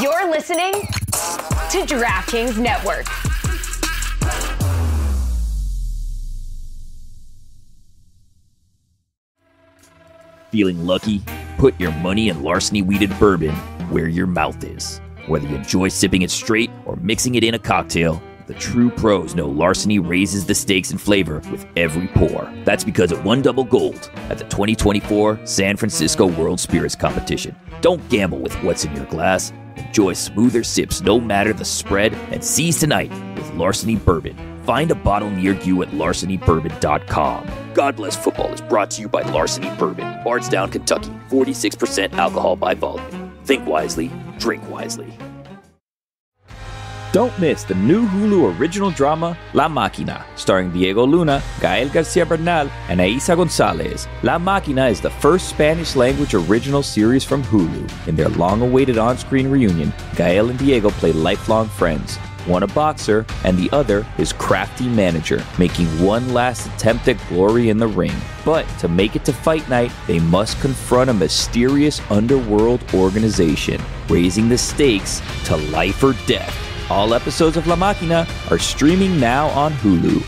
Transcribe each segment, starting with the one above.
You're listening to DraftKings Network. Feeling lucky? Put your money in Larceny Weeded Bourbon where your mouth is. Whether you enjoy sipping it straight or mixing it in a cocktail, the true pros know Larceny raises the stakes in flavor with every pour. That's because it won double gold at the 2024 San Francisco World Spirits Competition. Don't gamble with what's in your glass. Enjoy smoother sips no matter the spread, and seize tonight with Larceny Bourbon. Find a bottle near you at larcenybourbon.com. God Bless Football is brought to you by Larceny Bourbon, Bardstown, Kentucky. 46% alcohol by volume. Think wisely, drink wisely. Don't miss the new Hulu original drama, La Máquina, starring Diego Luna, Gael García Bernal, and Aiza González. La Máquina is the first Spanish-language original series from Hulu. In their long-awaited on-screen reunion, Gael and Diego play lifelong friends. One a boxer, and the other his crafty manager, making one last attempt at glory in the ring. But to make it to fight night, they must confront a mysterious underworld organization, raising the stakes to life or death. All episodes of La Máquina are streaming now on Hulu.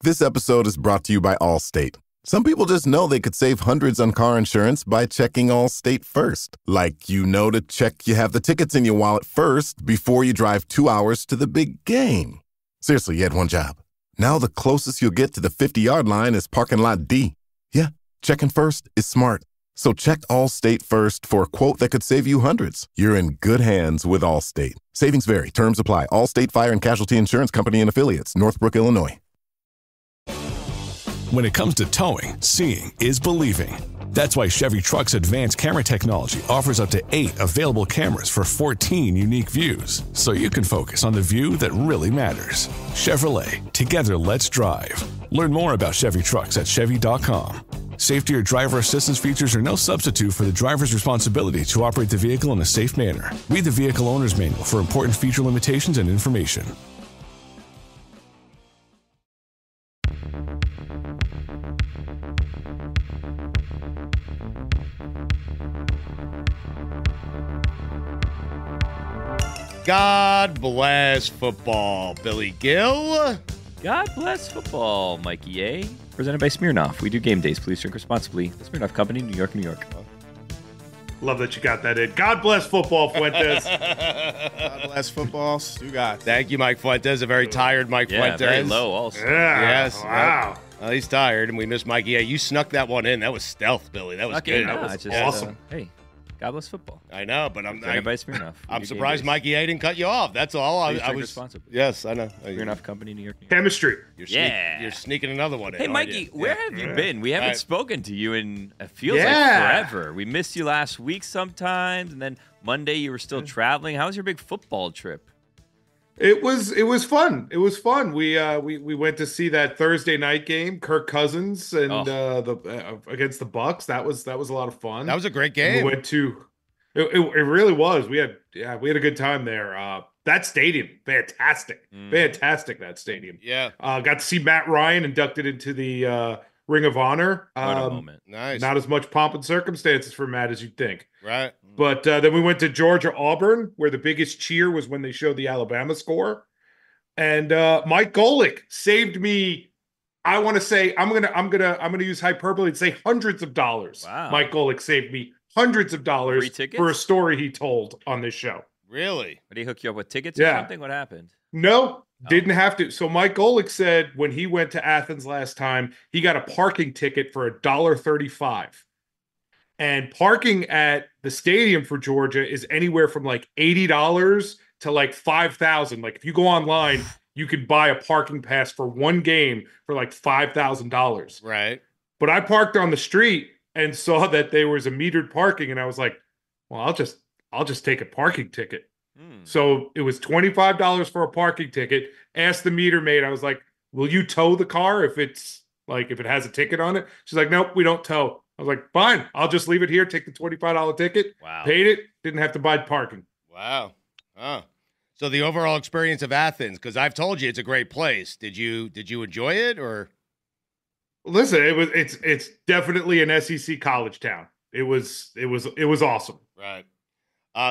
This episode is brought to you by Allstate. Some people just know they could save hundreds on car insurance by checking Allstate first. Like, you know, to check you have the tickets in your wallet first before you drive 2 hours to the big game. Seriously, you had one job. Now the closest you'll get to the 50-yard line is parking lot D. Yeah, checking first is smart. So check Allstate first for a quote that could save you hundreds. You're in good hands with Allstate. Savings vary. Terms apply. Allstate Fire and Casualty Insurance Company and Affiliates. Northbrook, Illinois. When it comes to towing, seeing is believing. That's why Chevy Truck's advanced camera technology offers up to 8 available cameras for 14 unique views, so you can focus on the view that really matters. Chevrolet, together let's drive. Learn more about Chevy Trucks at Chevy.com. Safety or driver assistance features are no substitute for the driver's responsibility to operate the vehicle in a safe manner. Read the vehicle owner's manual for important feature limitations and information. God bless football, Billy Gill. God bless football, Mikey A. Presented by Smirnoff. We do game days. Please drink responsibly. The Smirnoff Company, New York, New York. Love that you got that in. God bless football, Fuentes. God bless football, Stugotz. Thank you, Mike Fuentes. A very tired Mike Fuentes. Very low also. Yeah. Yes. Wow. Well, he's tired, and we miss Mikey A. You snuck that one in. That was stealth, Billy. That was good. That was just, awesome. Hey, God bless football. I know, but I'm surprised Mikey A didn't cut you off. That's all. I was responsible. Yes, I know. Smirnoff Company, New York, New York. Chemistry. You're sneaking another one in. Hey, Mikey, where have you been? We haven't spoken to you in, it feels like Yeah. forever. We missed you last week sometimes, and then Monday you were still traveling. How was your big football trip? It was fun. It was fun. We went to see that Thursday night game, Kirk Cousins and against the Bucks. That was a lot of fun. That was a great game. We went to it really was. We had a good time there. That stadium, fantastic. Fantastic, that stadium. Yeah. Got to see Matt Ryan inducted into the Ring of Honor. What a moment. Nice. Not as much pomp and circumstances for Matt as you'd think. Right. But then we went to Georgia Auburn, where the biggest cheer was when they showed the Alabama score. And Mike Golick saved me. I want to say I'm gonna use hyperbole and say hundreds of dollars. Wow. Mike Golick saved me hundreds of dollars Free tickets? for a story he told on this show. Really? Did he hook you up with tickets Yeah. or something? What happened? No, didn't have to. So Mike Golick said when he went to Athens last time, he got a parking ticket for $1.35. And parking at the stadium for Georgia is anywhere from like $80 to like $5,000. Like if you go online, you could buy a parking pass for one game for like $5,000. Right. But I parked on the street and saw that there was a metered parking, and I was like, well, I'll just take a parking ticket. So it was $25 for a parking ticket. Asked the meter maid, I was like, will you tow the car if it has a ticket on it? She's like, nope, we don't tow. I was like, fine, I'll just leave it here, take the $25 ticket. Wow. Paid it, didn't have to buy parking. Wow. Oh. So the overall experience of Athens, because I've told you it's a great place. Did you enjoy it, or? Listen, it's definitely an SEC college town. It was awesome. Right.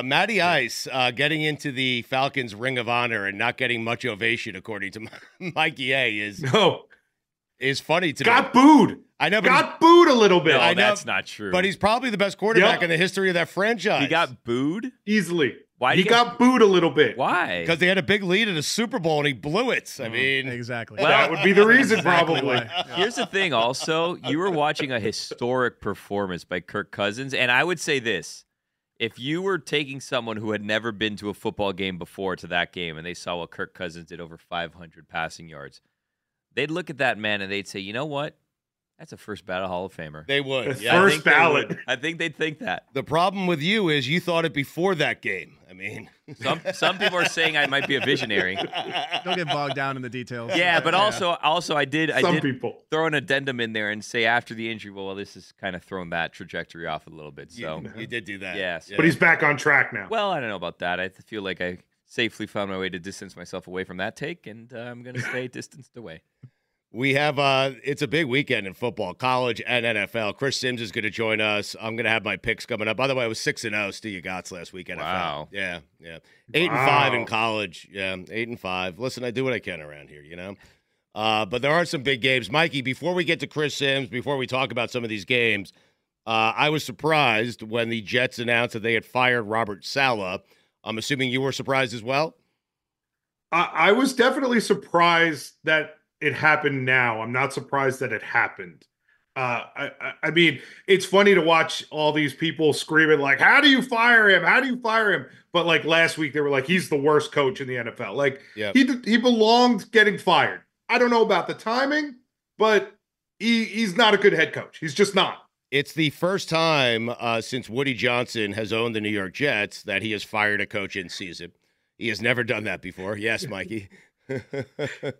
Matty Ice getting into the Falcons' Ring of Honor and not getting much ovation, according to Mikey A, is funny to me. Got booed. I know, but got booed a little bit. No, I know, that's not true. But he's probably the best quarterback in the history of that franchise. He got booed? Easily. Why? He got booed a little bit. Why? Because they had a big lead at a Super Bowl and he blew it. I mean, exactly. That would be the reason, probably. Yeah. Here's the thing, also. You were watching a historic performance by Kirk Cousins, and I would say this. If you were taking someone who had never been to a football game before to that game and they saw what Kirk Cousins did, over 500 passing yards, they'd look at that man and they'd say, you know what? That's a first ballot Hall of Famer. they would. First ballot. I think they'd think that. The problem with you is you thought it before that game. I mean, Some people are saying I might be a visionary. Don't get bogged down in the details. Yeah, but also I did people throw an addendum in there and say after the injury, well, this has kind of thrown that trajectory off a little bit. So you did do that. Yes. But he's back on track now. Well, I don't know about that. I feel like I safely found my way to distance myself away from that take, and I'm going to stay distanced away. We have it's a big weekend in football, college and NFL. Chris Sims is going to join us. I'm going to have my picks coming up. By the way, I was 6-0 Stugotz last week. NFL. Wow. Yeah. 8-5 in college. Yeah, 8-5. Listen, I do what I can around here, you know. But there are some big games. Mikey, before we get to Chris Sims, before we talk about some of these games, I was surprised when the Jets announced that they had fired Robert Saleh. I'm assuming you were surprised as well? I was definitely surprised that it happened now. I'm not surprised that it happened. I mean, it's funny to watch all these people screaming like, how do you fire him? How do you fire him? But like last week, they were like, he's the worst coach in the NFL. Like he belonged getting fired. I don't know about the timing, but he's not a good head coach. He's just not. It's the first time since Woody Johnson has owned the New York Jets that he has fired a coach in season. He has never done that before. Yes, Mikey.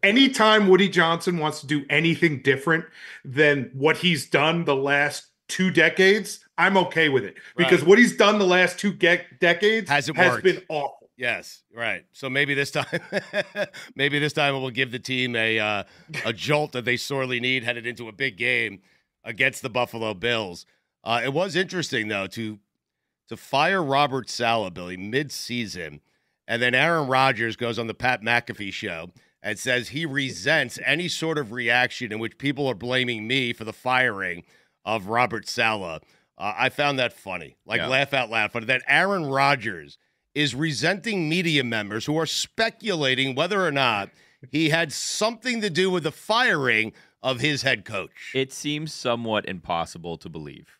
Anytime Woody Johnson wants to do anything different than what he's done the last 2 decades, I'm okay with it. Because what he's done the last 2 decades has been awful. Yes, right. So maybe this time it will give the team a jolt that they sorely need headed into a big game against the Buffalo Bills. It was interesting, though, to fire Robert Saleh, Billy, mid-season. And then Aaron Rodgers goes on the Pat McAfee show and says he resents any sort of reaction in which people are blaming me for the firing of Robert Saleh. I found that funny, laugh out loud funny, that Aaron Rodgers is resenting media members who are speculating whether or not he had something to do with the firing of his head coach. It seems somewhat impossible to believe.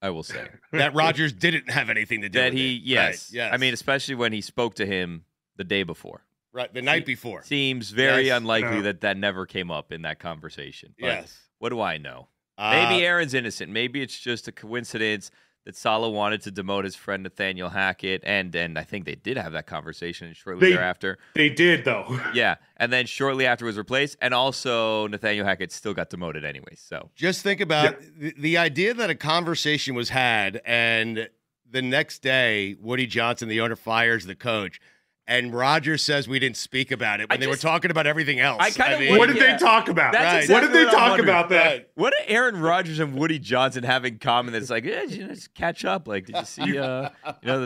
I will say that Rodgers didn't have anything to do with it. Yes. Right, yes. I mean, especially when he spoke to him the day before. Right, the night before. Seems very unlikely that never came up in that conversation. But yes. What do I know? Maybe Aaron's innocent. Maybe it's just a coincidence that Saleh wanted to demote his friend Nathaniel Hackett, and I think they did have that conversation shortly thereafter. They did, though. Yeah, and then shortly after was replaced, and also Nathaniel Hackett still got demoted anyway. So just think about the idea that a conversation was had, and the next day, Woody Johnson, the owner, fires the coach. And Rodgers says we didn't speak about it when they were talking about everything else. What did they talk about? Exactly what did they talk about that? What do Aaron Rodgers and Woody Johnson have in common that's like, just catch up? Like, did you see the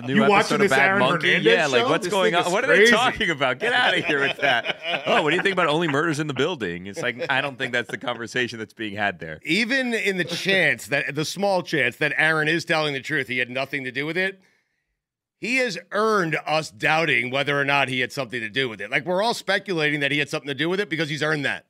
new episode of Bad Monkey? Yeah, like what's going on? What are they talking about? Get out of here with that. Oh, what do you think about only murders in the building? It's like, I don't think that's the conversation that's being had there. Even in the small chance that Aaron is telling the truth, he had nothing to do with it. He has earned us doubting whether or not he had something to do with it. Like, we're all speculating that he had something to do with it because he's earned that.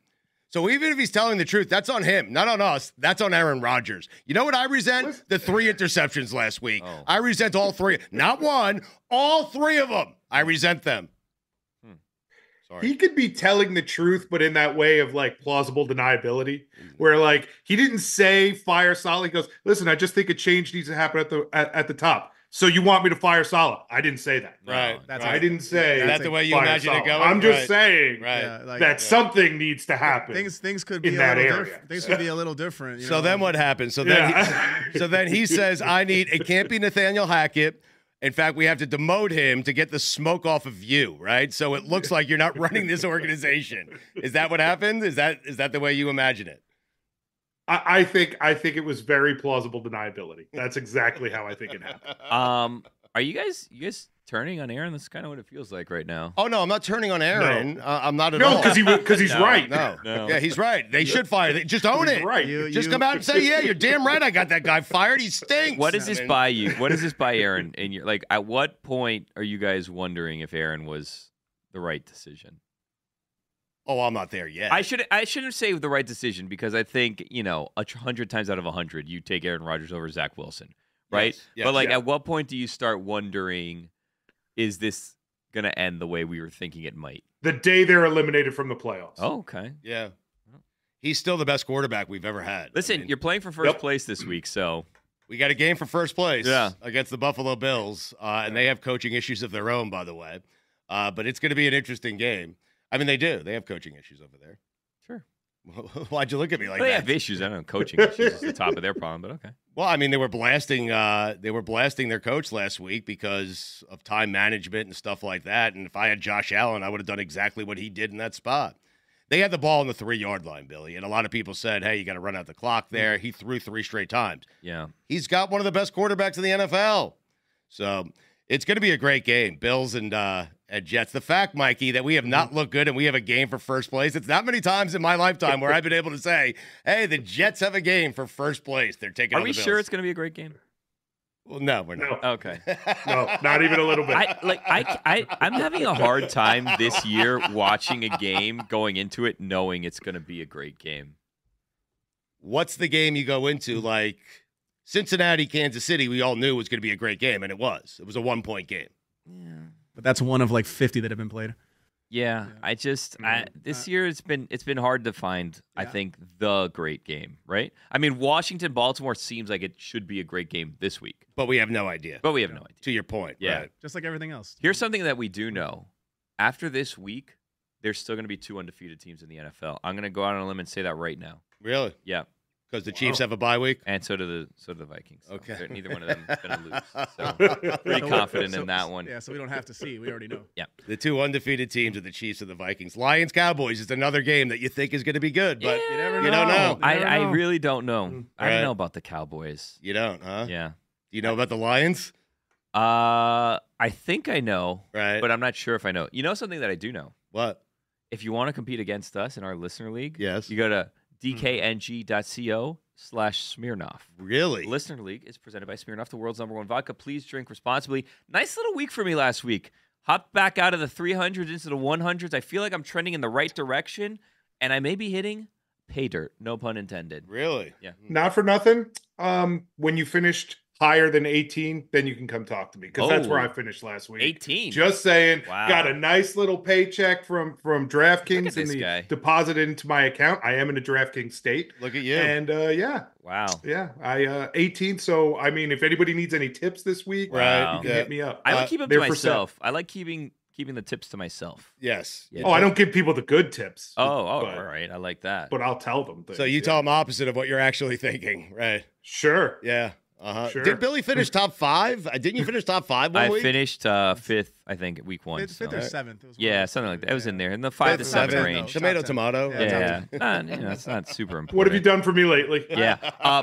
So even if he's telling the truth, that's on him, not on us. That's on Aaron Rodgers. You know what I resent? The 3 interceptions last week. Oh. I resent all 3. Not one, all 3 of them. I resent them. Sorry. He could be telling the truth, but in that way of like plausible deniability, where like he didn't say fire Saleh. He goes, listen, I just think a change needs to happen at the top. So you want me to fire Saleh? I didn't say that. Right. I didn't say. Is that the way you imagine Saleh. it going? I'm just saying that something needs to happen. Things could be in that area. Things could be a little different. So then what happens? So then he says, it can't be Nathaniel Hackett. In fact, we have to demote him to get the smoke off of you, right? So it looks like you're not running this organization. Is that what happened? Is that the way you imagine it? I think it was very plausible deniability. That's exactly how I think it happened. Are you guys turning on Aaron? That's kind of what it feels like right now. Oh, no, I'm not turning on Aaron. No. I'm not at all. No, because he's right. No. Yeah, he's right. They should fire. Just own it. Right. Just come out and say, yeah, you're damn right. I got that guy fired. He stinks. What does this buy you? What does this buy Aaron? And you're like, at what point are you guys wondering if Aaron was the right decision? Oh, I'm not there yet. I shouldn't say the right decision because I think 100 times out of 100 you take Aaron Rodgers over Zach Wilson, right? Yes, but at what point do you start wondering, is this gonna end the way we were thinking it might? The day they're eliminated from the playoffs. Oh, okay. Yeah. He's still the best quarterback we've ever had. Listen, you're playing for first place this week, so we got a game for first place against the Buffalo Bills, and they have coaching issues of their own, by the way. But it's going to be an interesting game. I mean, they do. They have coaching issues over there. Sure. Why'd you look at me like that? They have issues. I don't know. Coaching issues is the top of their problem, but okay. Well, I mean, they were blasting their coach last week because of time management and stuff like that. And if I had Josh Allen, I would have done exactly what he did in that spot. They had the ball on the 3-yard line, Billy, and a lot of people said, hey, you got to run out the clock there. He threw 3 straight times. Yeah. He's got one of the best quarterbacks in the NFL. So it's going to be a great game, Bills and Jets. The fact, Mikey, that we have not looked good and we have a game for first place, it's not many times in my lifetime where I've been able to say, hey, the Jets have a game for first place. They're taking on the Bills. Are we sure it's going to be a great game? Well, no, we're not. No. Okay. No, not even a little bit. I'm having a hard time this year watching a game, going into it, knowing it's going to be a great game. What's the game you go into? Like Cincinnati, Kansas City, we all knew was going to be a great game, and it was. It was a 1-point game. Yeah. But that's one of like 50 that have been played. Yeah, this year it's been hard to find, I think, the great game, right? I mean, Washington-Baltimore seems like it should be a great game this week. But we have no idea. To your point. Yeah. Right. Just like everything else. Here's something that we do know. After this week, there's still going to be 2 undefeated teams in the NFL. I'm going to go out on a limb and say that right now. Really? Yeah. Because the Chiefs have a bye week? And so do the Vikings. So okay. Neither one of them is going to lose. So pretty confident in that one. Yeah, so we don't have to see. We already know. Yeah. The 2 undefeated teams are the Chiefs and the Vikings. Lions-Cowboys is another game that you think is going to be good, but you don't know. I really don't know. I don't know about the Cowboys. You don't, huh? Yeah. Do you know about the Lions? I think I know. Right. But I'm not sure if I know. You know something that I do know? What? If you want to compete against us in our listener league, yes, you go to dkng.co/Smirnoff. Really? Listener League is presented by Smirnoff, the world's #1 vodka. Please drink responsibly. Nice little week for me last week. Hopped back out of the 300s into the 100s. I feel like I'm trending in the right direction, and I may be hitting pay dirt. No pun intended. Really? Yeah. Not for nothing. When you finished higher than 18, then you can come talk to me because that's where I finished last week. 18. Just saying. Wow. Got a nice little paycheck from DraftKings and the deposited into my account. I am in a DraftKings state. Look at you. And yeah. Wow. Yeah. I 18. So I mean, if anybody needs any tips this week, you can hit me up. I would keep them to myself. I like keeping the tips to myself. Yes. Yeah, I don't give people the good tips. All right. I like that. But I'll tell them things. So you tell them opposite of what you're actually thinking, right? Sure. Yeah. Sure. Did Billy finish top 5? Didn't you finish top 5 one week? I finished 5th, I think, week 1. Fifth or 7th. It was yeah, something like that. It was in there, in the 5 to 7 range. Tomato. Yeah. It's not super important. What have you done for me lately? Yeah.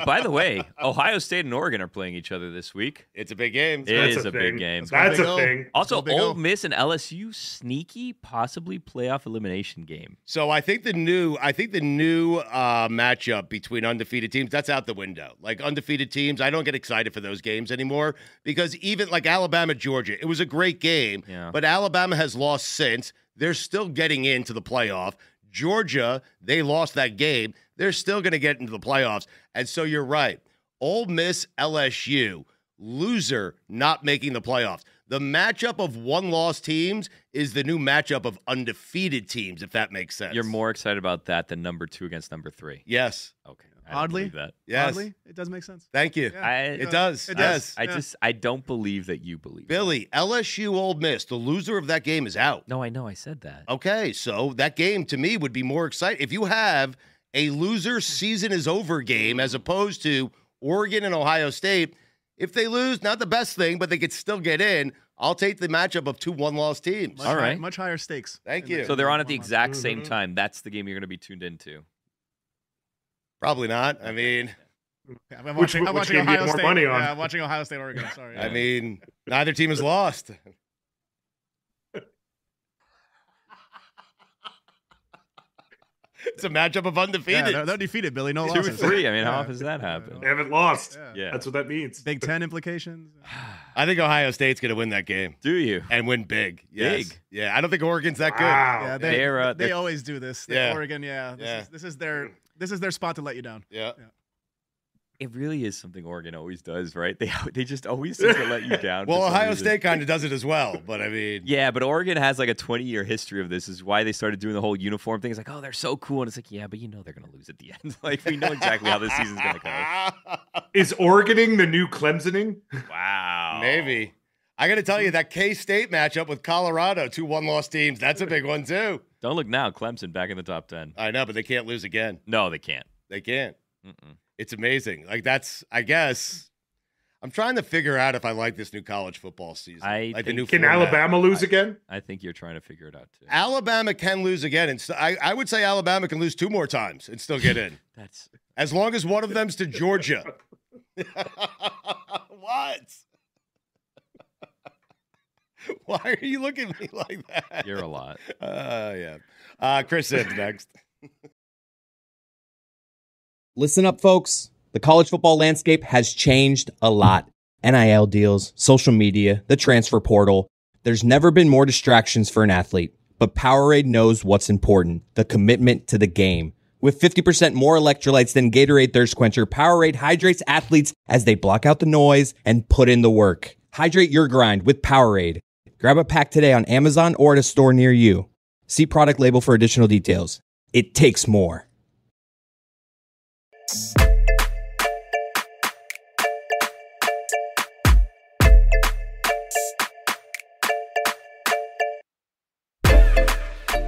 By the way, Ohio State and Oregon are playing each other this week. It's a big game. It is a big game. That's a thing. Also, Ole Miss and LSU, sneaky, possibly playoff elimination game. So I think the new matchup between undefeated teams, that's out the window. Like undefeated teams, I don't get excited for those games anymore because even like Alabama, Georgia, it was a great game, but Alabama has lost since. They're still getting into the playoff. Georgia, they lost that game. They're still going to get into the playoffs. And so you're right. Ole Miss, LSU, loser not making the playoffs. The matchup of one-loss teams is the new matchup of undefeated teams, if that makes sense. You're more excited about that than number 2 against number 3. Yes. Okay. Oddly, that. Yes. Oddly, it does make sense. Thank you. Yeah. It does. It does. does. I don't believe that you believe Billy, LSU Ole Miss, the loser of that game is out. No, I know. I said that. Okay, so that game to me would be more exciting. If you have a loser season is over game as opposed to Oregon and Ohio State, if they lose, not the best thing, but they could still get in. I'll take the matchup of 2 one-loss teams. All right. Much higher stakes. Thank you. So they're on at the exact same time. That's the game you're going to be tuned into. Probably not. I mean, I'm Which watching game do you Ohio get more State. money on? Yeah, I'm watching Ohio State, Oregon. Sorry. I mean, neither team has lost. It's a matchup of undefeated. Yeah, they're defeated, Billy. No 2 losses. or 3. I mean, how often does that happen? They haven't lost. Yeah. That's what that means. Big Ten implications. I think Ohio State's going to win that game. Do you? And win big. Yes. Big? Yeah, I don't think Oregon's that good. Wow. Yeah, they They're- always do this. Yeah. Oregon, this is their spot to let you down. Yeah. It really is something Oregon always does, right? They just always seem to let you down. Well, for some Ohio reason. State kind of does it as well, but I mean, Yeah, but Oregon has like a 20-year history of this. Is why they started doing the whole uniform thing. It's like, oh, they're so cool, and it's like, yeah, but you know they're gonna lose at the end. Like we know exactly how this season's gonna go. Is Oregoning the new Clemsoning? Wow, maybe. I got to tell you, that K-State matchup with Colorado, 2 one-loss teams, that's a big one too. Don't look now. Clemson back in the top 10. I know, but they can't lose again. No, they can't. They can't. Mm-mm. It's amazing. Like that's, I guess, I'm trying to figure out if I like this new college football season. Like the new Can format. Alabama lose again? I think you're trying to figure it out too. Alabama can lose again, and I would say Alabama can lose 2 more times and still get in, That's as long as one of them's to Georgia. What? Why are you looking at me like that? you're a lot. Yeah. Chris Sims next. Listen up, folks. The college football landscape has changed a lot. NIL deals, social media, the transfer portal. There's never been more distractions for an athlete, but Powerade knows what's important, the commitment to the game. With 50% more electrolytes than Gatorade Thirst Quencher, Powerade hydrates athletes as they block out the noise and put in the work. Hydrate your grind with Powerade. Grab a pack today on Amazon or at a store near you. See product label for additional details. It takes more.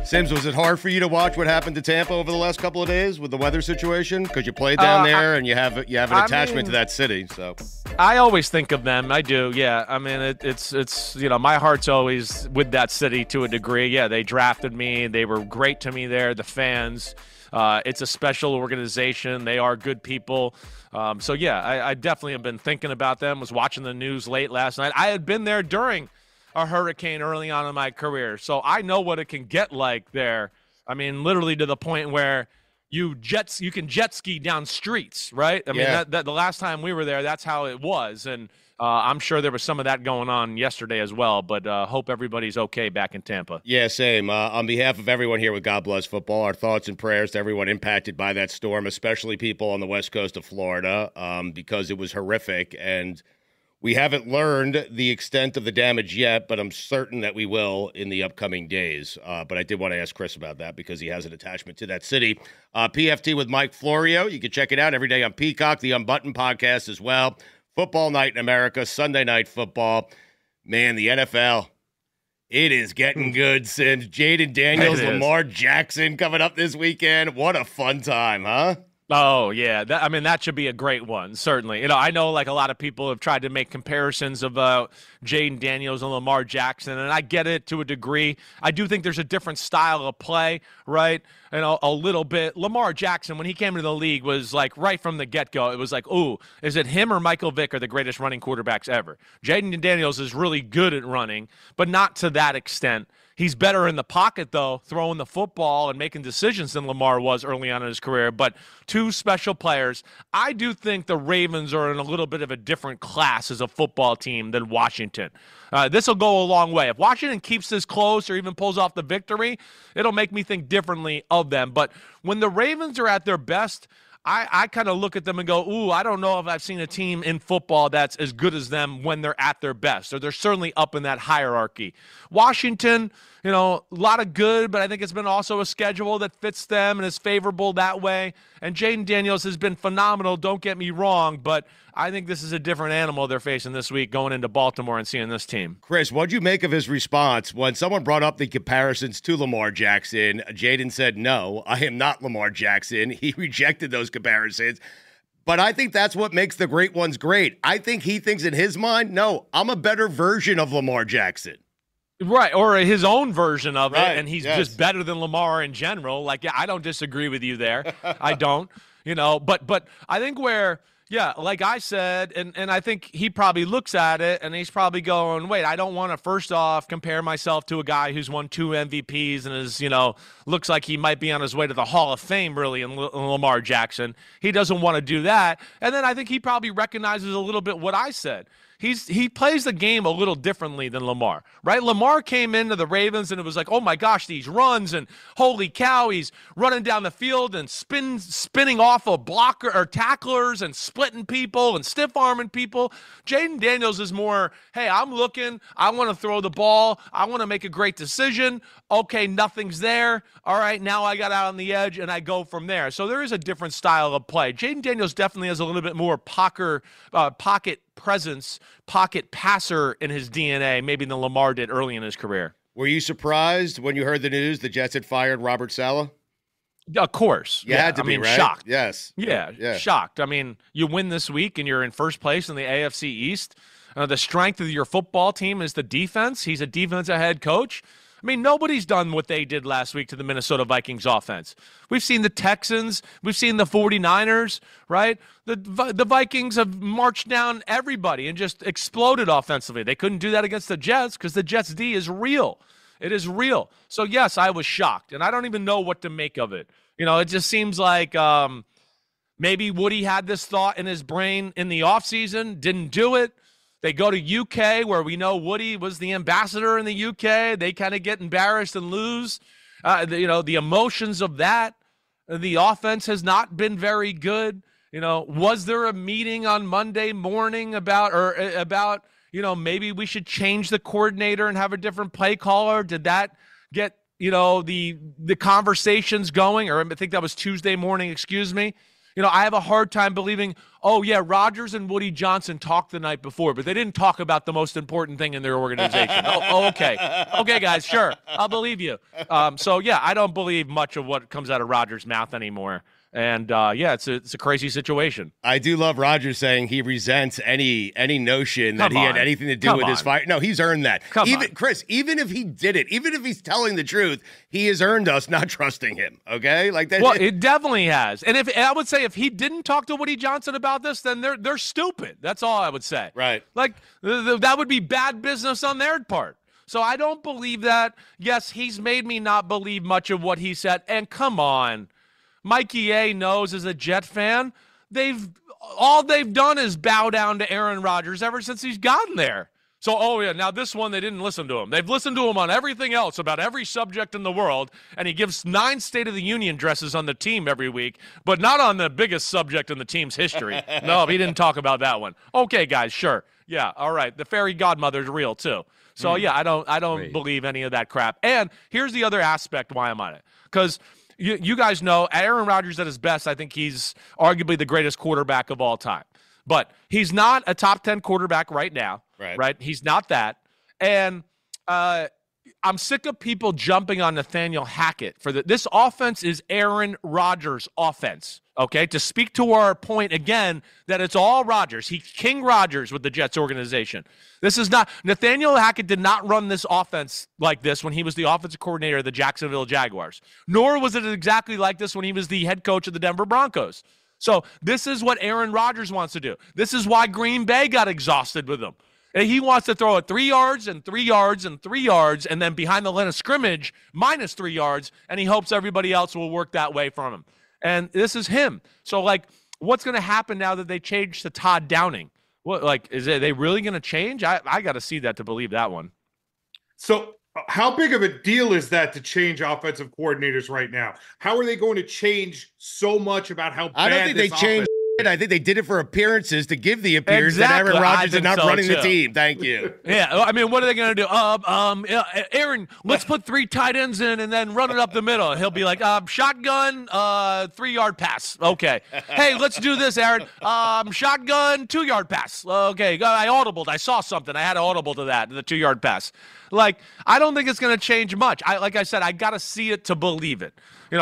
Sims, was it hard for you to watch what happened to Tampa over the last couple of days with the weather situation? Because you played down there and you have an attachment to that city. So I always think of them. I do, yeah. I mean, it's my heart's always with that city to a degree. Yeah, they drafted me. They were great to me there. The fans. It's a special organization. They are good people. So yeah, I definitely have been thinking about them. Was watching the news late last night. I had been there during a hurricane early on in my career, so I know what it can get like there. I mean, literally to the point where you can jet ski down streets, right? I mean, that the last time we were there, that's how it was, and I'm sure there was some of that going on yesterday as well. But hope everybody's okay back in Tampa. yeah, same. On behalf of everyone here with God Bless Football, our thoughts and prayers to everyone impacted by that storm, especially people on the west coast of Florida, because it was horrific, and we haven't learned the extent of the damage yet, but I'm certain that we will in the upcoming days. But I did want to ask Chris about that because he has an attachment to that city. PFT with Mike Florio. You can check it out every day on Peacock, the Unbuttoned podcast as well. Football Night in America, Sunday Night Football. Man, the NFL, it is getting good since Jayden Daniels, Lamar Jackson coming up this weekend. What a fun time, huh? Oh, yeah. That should be a great one, certainly. I know like a lot of people have tried to make comparisons about Jayden Daniels and Lamar Jackson, and I get it to a degree. I do think there's a different style of play, right? A little bit. Lamar Jackson, when he came into the league, was like right from the get-go, it was like, ooh, is it him or Michael Vick are the greatest running quarterbacks ever? Jayden Daniels is really good at running, but not to that extent. He's better in the pocket, though, throwing the football and making decisions than Lamar was early on in his career. But 2 special players. I do think the Ravens are in a little bit of a different class as a football team than Washington. This will go a long way. If Washington keeps this close or even pulls off the victory, it'll make me think differently of them. But when the Ravens are at their best, I kind of look at them and go, ooh, I don't know if I've seen a team in football that's as good as them when they're at their best, or they're certainly up in that hierarchy. Washington, a lot of good, but I think it's been also a schedule that fits them and is favorable that way. And Jayden Daniels has been phenomenal, don't get me wrong, but I think this is a different animal they're facing this week going into Baltimore and seeing this team. Chris, what'd you make of his response when someone brought up the comparisons to Lamar Jackson? Jayden said, no, I am not Lamar Jackson. He rejected those comparisons. But I think that's what makes the great ones great. I think he thinks in his mind, no, I'm a better version of Lamar Jackson. Right, or his own version of it, and he's just better than Lamar in general. Like, yeah, I don't disagree with you there. I don't, but I think where Yeah, like I said, and I think he probably looks at it and he's probably going, wait, I don't want to first off compare myself to a guy who's won 2 MVPs and is, looks like he might be on his way to the Hall of Fame really in Lamar Jackson. He doesn't want to do that. And then I think he probably recognizes a little bit what I said. He plays the game a little differently than Lamar, right? Lamar came into the Ravens and it was like, oh my gosh, these runs and holy cow, he's running down the field and spinning off of blocker or tacklers and splitting people and stiff arming people. Jayden Daniels is more, hey, I'm looking, I want to throw the ball, I want to make a great decision. Okay, nothing's there. All right, now I got out on the edge and I go from there. So there is a different style of play. Jayden Daniels definitely has a little bit more pocket presence, pocket passer in his DNA, maybe than Lamar did early in his career. Were you surprised when you heard the news the Jets had fired Robert Saleh? Of course. You had to be, right? Shocked. Yes. Yeah, shocked. I mean, you win this week and you're in first place in the AFC East. The strength of your football team is the defense. He's a defensive head coach. I mean, nobody's done what they did last week to the Minnesota Vikings offense. We've seen the Texans. We've seen the 49ers, right? The Vikings have marched down everybody and just exploded offensively. They couldn't do that against the Jets because the Jets' D is real. It is real. So, yes, I was shocked, and I don't even know what to make of it. It just seems like maybe Woody had this thought in his brain in the offseason, didn't do it. They go to UK where we know Woody was the ambassador in the UK. They kind of get embarrassed and lose. The emotions of that. The offense has not been very good. Was there a meeting on Monday morning about maybe we should change the coordinator and have a different play caller? Did that get, the conversations going? Or I think that was Tuesday morning, excuse me. I have a hard time believing, oh, yeah, Rodgers and Woody Johnson talked the night before, but they didn't talk about the most important thing in their organization. Okay. Okay, guys, sure. I'll believe you. I don't believe much of what comes out of Rodgers' mouth anymore. And, it's a crazy situation. I do love Rodgers saying he resents any notion that he had anything to do with his fight. No, he's earned that. Chris, even if he did it, even if he's telling the truth, he has earned us not trusting him, okay? Like that. Well, it definitely has. And I would say if he didn't talk to Woody Johnson about this, then they're stupid. That's all I would say. Right. Like, that would be bad business on their part. So I don't believe that. Yes, he's made me not believe much of what he said. And come on. Mikey A knows as a Jet fan, all they've done is bow down to Aaron Rodgers ever since he's gotten there. So, now this one, they didn't listen to him. They've listened to him on everything else about every subject in the world, and he gives 9 State of the Union addresses on the team every week, but not on the biggest subject in the team's history. No, he didn't talk about that one. Okay, guys, sure. Yeah, all right. The fairy godmother's real, too. So, I don't believe any of that crap. And here's the other aspect why I'm on it. Because you guys know Aaron Rodgers at his best, I think he's arguably the greatest quarterback of all time. But he's not a top 10 quarterback right now. Right? He's not that. And I'm sick of people jumping on Nathaniel Hackett for this offense is Aaron Rodgers' offense. Okay, to speak to our point again that it's all Rodgers. He's King Rodgers with the Jets organization. This is not Nathaniel Hackett did not run this offense like this when he was the offensive coordinator of the Jacksonville Jaguars. Nor was it exactly like this when he was the head coach of the Denver Broncos. So this is what Aaron Rodgers wants to do. This is why Green Bay got exhausted with him. And he wants to throw it 3 yards and 3 yards and 3 yards and then behind the line of scrimmage minus 3 yards, and he hopes everybody else will work that way from him. And this is him. So, what's going to happen now that they changed to Todd Downing? Are they really going to change? I got to see that to believe that one. So, how big of a deal is that to change offensive coordinators right now? How are they going to change so much about how bad I don't think they changed. I think they did it for appearances to give the appearance that Aaron Rodgers is not running the team. Thank you. Yeah, I mean, what are they going to do? Aaron, let's put 3 tight ends in and then run it up the middle. He'll be like, shotgun, 3-yard pass. Okay. Hey, let's do this, Aaron. Shotgun, 2-yard pass. Okay, I audibled. I saw something. I had an audible to that, the 2-yard pass. I don't think it's going to change much. Like I said, I got to see it to believe it.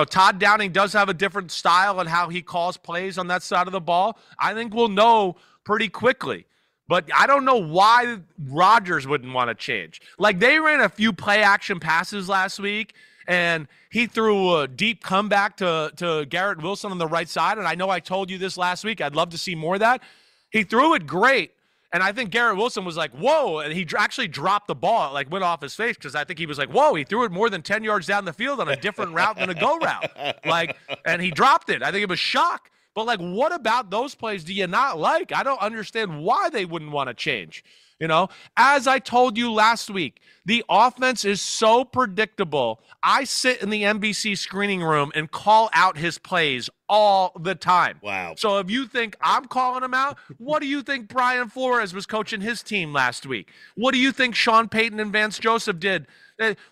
Todd Downing does have a different style on how he calls plays on that side of the ball. I think we'll know pretty quickly. But I don't know why Rodgers wouldn't want to change. They ran a few play-action passes last week, and he threw a deep comeback to Garrett Wilson on the right side. And I know I told you this last week. I'd love to see more of that. He threw it great. And I think Garrett Wilson was like, whoa, and he actually dropped the ball. It like went off his face because I think he was like, whoa, he threw it more than 10 yards down the field on a different route than a go route. Like, and he dropped it. I think it was shock. But, like, what about those plays do you not like? I don't understand why they wouldn't want to change. You know, as I told you last week, the offense is so predictable. I sit in the NBC screening room and call out his plays all the time. Wow. So if you think I'm calling him out, what do you think Brian Flores was coaching his team last week? What do you think Sean Payton and Vance Joseph did?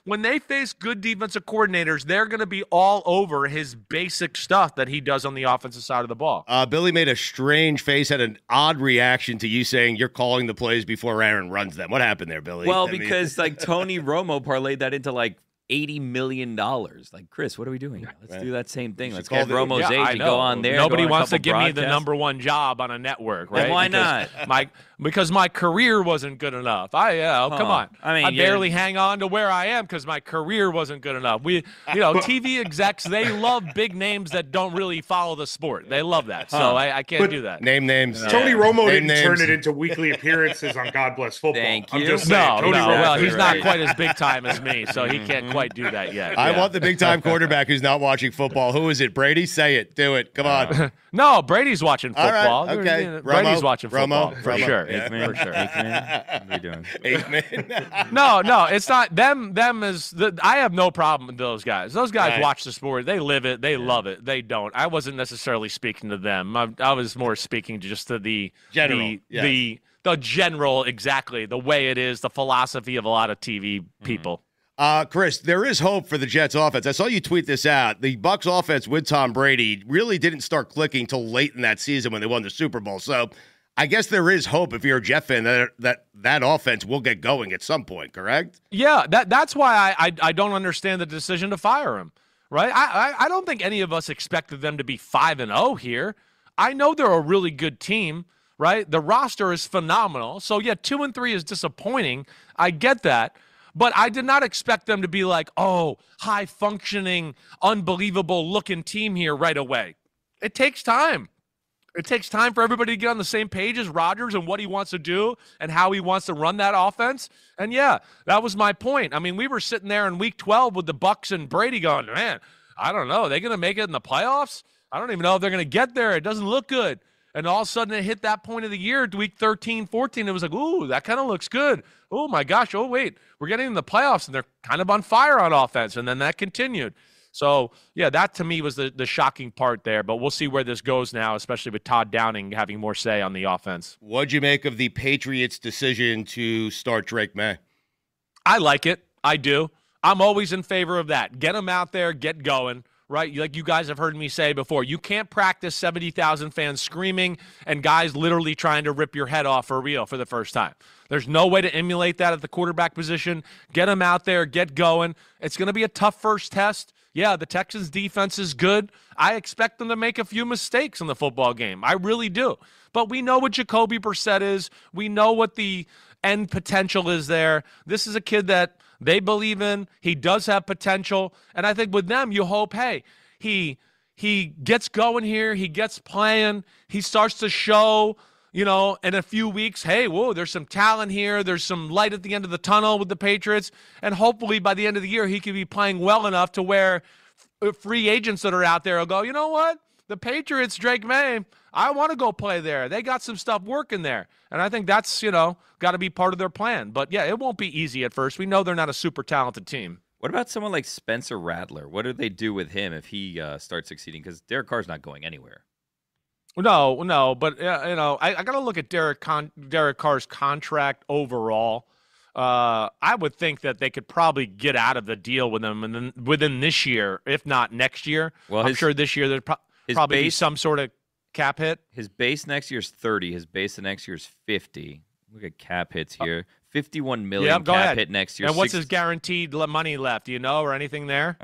When they face good defensive coordinators, they're going to be all over his basic stuff that he does on the offensive side of the ball. Billy made a strange face, had an odd reaction to you saying you're calling the plays before Aaron runs them. What happened there, Billy? Well, because like Tony Romo parlayed that into like $80 million. Like, Chris, what are we doing? Let's do that same thing. Let's get Romo's age and go on there. Nobody wants to give me the number one job on a network, right? And why not? Because my career wasn't good enough. Come on. I barely hang on to where I am because my career wasn't good enough. TV execs, they love big names that don't really follow the sport. They love that. So I can't do that. Name names. Tony Romo didn't turn it into weekly appearances on God Bless Football. Thank you. I'm just saying. Tony Romo, well, he's not quite as big time as me, so he can't quite do that yet. I want the big time quarterback who's not watching football. Who is it? Brady? Say it. Do it. Come on. No, Brady's watching football. All right. Okay. Brady's watching football. Romo. For sure. Aikman, for sure. Aikman, what are you doing? Aikman. No, it's not them. I have no problem with those guys. Those guys watch the sport. They live it. They love it. They don't. I wasn't necessarily speaking to them. I was more speaking to just to the general, the general, exactly the way it is, the philosophy of a lot of TV people. Chris, there is hope for the Jets offense. I saw you tweet this out. The Bucs offense with Tom Brady really didn't start clicking till late in that season when they won the Super Bowl. So I guess there is hope if you're a Jet fan that offense will get going at some point, correct? Yeah, that's why I don't understand the decision to fire him, right? I don't think any of us expected them to be 5-0 here. I know they're a really good team, right? The roster is phenomenal. So, yeah, 2-3 is disappointing. I get that. But I did not expect them to be like, high-functioning, unbelievable-looking team here right away. It takes time. It takes time for everybody to get on the same page as Rodgers and what he wants to do and how he wants to run that offense. And, yeah, that was my point. I mean, we were sitting there in Week 12 with the Bucs and Brady going, man, I don't know. Are they going to make it in the playoffs? I don't even know if they're going to get there. It doesn't look good. And all of a sudden it hit that point of the year, week 13, 14. It was like, ooh, that kind of looks good. Oh, my gosh. Oh, wait. We're getting in the playoffs, and they're kind of on fire on offense. And then that continued. So, yeah, that to me was the shocking part there. But we'll see where this goes now, especially with Todd Downing having more say on the offense. What'd you make of the Patriots' decision to start Drake May? I like it. I do. I'm always in favor of that. Get him out there, get going. Right? Like you guys have heard me say before, you can't practice 70,000 fans screaming and guys literally trying to rip your head off for real for the first time. There's no way to emulate that at the quarterback position. Get them out there, get going. It's going to be a tough first test. Yeah, the Texans' defense is good. I expect them to make a few mistakes in the football game. I really do. But we know what Jacoby Brissett is. We know what the end potential is there. This is a kid that they believe in. He does have potential. And I think with them, you hope, hey, he gets going here. He gets playing. He starts to show, in a few weeks, hey, whoa, there's some talent here. There's some light at the end of the tunnel with the Patriots. And hopefully by the end of the year, he could be playing well enough to where free agents that are out there will go, you know what? The Patriots, Drake May, I want to go play there. They got some stuff working there. And I think that's, got to be part of their plan. But, yeah, it won't be easy at first. We know they're not a super talented team. What about someone like Spencer Rattler? What do they do with him if he starts succeeding? Because Derek Carr's not going anywhere. No, but, I got to look at Derek Carr's contract overall. I would think that they could probably get out of the deal with him within this year, if not next year. Well, I'm sure this year there'd probably be some sort of cap hit. His base next year is 30. His base the next year is 50. Look at cap hits here. 51 million cap hit next year. And what's his guaranteed money left? Do you know or anything there?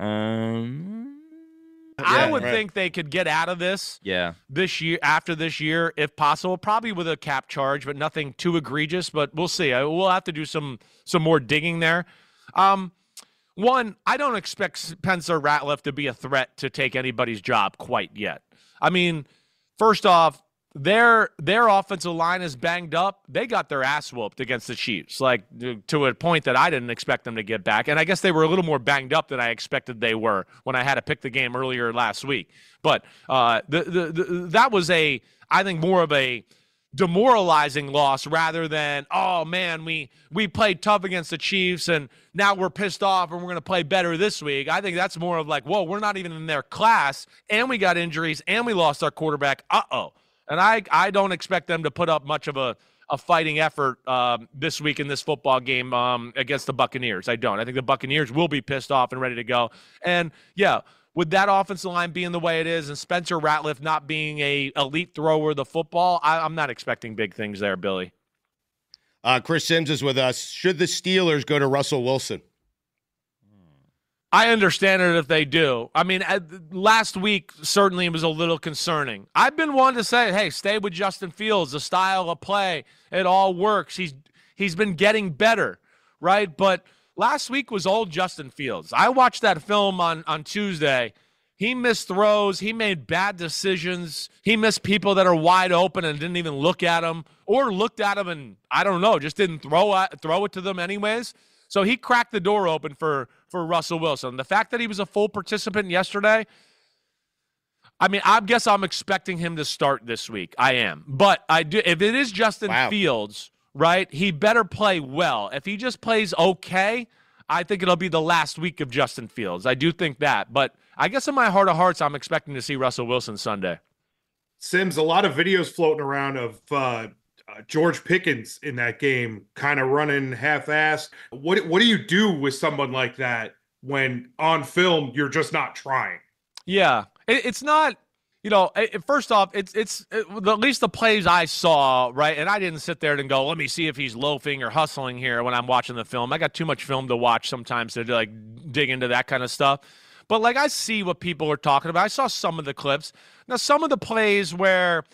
I would think they could get out of this. Yeah. This year, after this year, if possible, probably with a cap charge, but nothing too egregious. But we'll see. We'll have to do some more digging there. one, I don't expect Spencer Ratliff to be a threat to take anybody's job quite yet. I mean, first off, their offensive line is banged up. They got their ass whooped against the Chiefs, like to a point that I didn't expect them to get back. And I guess they were a little more banged up than I expected they were when I had to pick the game earlier last week. But that was I think more of a demoralizing loss rather than, oh man, we played tough against the Chiefs and now we're pissed off and we're going to play better this week. I think that's more of like, whoa, we're not even in their class and we got injuries and we lost our quarterback. And I don't expect them to put up much of a fighting effort this week in this football game against the Buccaneers. I don't. I think the Buccaneers will be pissed off and ready to go. And, yeah, with that offensive line being the way it is and Spencer Ratliff not being a elite thrower of the football, I'm not expecting big things there, Billy. Chris Sims is with us. Should the Steelers go to Russell Wilson? I understand it if they do. I mean, last week certainly was a little concerning. I've been one to say, hey, stay with Justin Fields. The style of play, it all works. He's been getting better, right? But last week was old Justin Fields. I watched that film on Tuesday. He missed throws. He made bad decisions. He missed people that are wide open and didn't even look at him, or looked at him and, I don't know, just didn't throw it to them anyways. So he cracked the door open for Russell Wilson. The fact that he was a full participant yesterday, I mean, I guess I'm expecting him to start this week. I am. But I do. If it is Justin Fields, right, he better play well. If he just plays okay, I think it'll be the last week of Justin Fields. I do think that. But I guess in my heart of hearts, I'm expecting to see Russell Wilson Sunday. Sims, a lot of videos floating around of George Pickens in that game, kind of running half-assed. What do you do with someone like that when on film you're just not trying? Yeah, it's not. First off, it's at least the plays I saw, right? And I didn't sit there and go, let me see if he's loafing or hustling here when I'm watching the film. I got too much film to watch sometimes to like dig into that kind of stuff. But like I see what people are talking about. I saw some of the clips. Now, some of the plays where,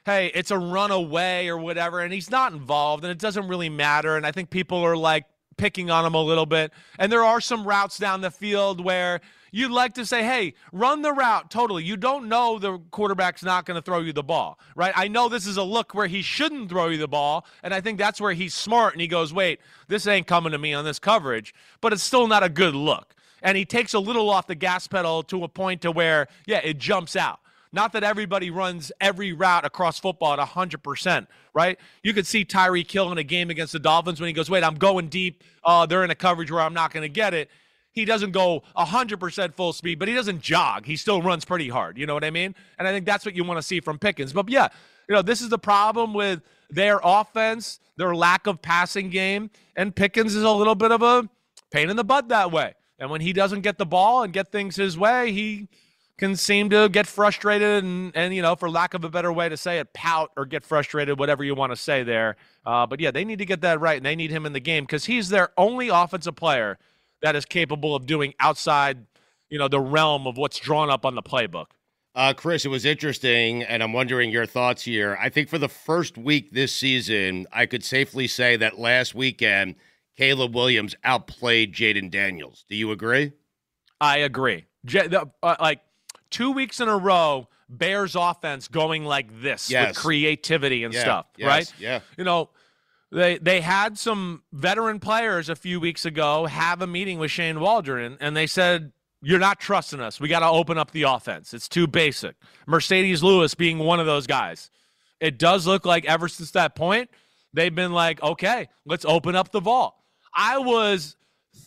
hey, it's a runaway or whatever, and he's not involved, and it doesn't really matter. And I think people are like picking on him a little bit. And there are some routes down the field where you'd like to say, hey, run the route totally. You don't know the quarterback's not going to throw you the ball, right? I know this is a look where he shouldn't throw you the ball, and I think that's where he's smart, and he goes, wait, this ain't coming to me on this coverage, but it's still not a good look. And he takes a little off the gas pedal to a point to where, yeah, it jumps out. Not that everybody runs every route across football at 100%, right? You could see Tyreek Hill in a game against the Dolphins when he goes, wait, I'm going deep. They're in a coverage where I'm not going to get it. He doesn't go 100% full speed, but he doesn't jog. He still runs pretty hard. You know what I mean? And I think that's what you want to see from Pickens. But, yeah, this is the problem with their offense, their lack of passing game, and Pickens is a little bit of a pain in the butt that way. And when he doesn't get the ball and get things his way, he can seem to get frustrated and for lack of a better way to say it, pout or get frustrated, whatever you want to say there. But, yeah, they need to get that right, and they need him in the game because he's their only offensive player that is capable of doing outside, the realm of what's drawn up on the playbook. Chris, it was interesting, and I'm wondering your thoughts here. I think for the first week this season, I could safely say that last weekend, Caleb Williams outplayed Jayden Daniels. Do you agree? I agree. 2 weeks in a row, Bears offense going like this with creativity and stuff, right? Yeah. They had some veteran players a few weeks ago have a meeting with Shane Waldron, and they said, you're not trusting us. We got to open up the offense. It's too basic. Mercedes Lewis being one of those guys. It does look like ever since that point, they've been like, okay, let's open up the vault. I was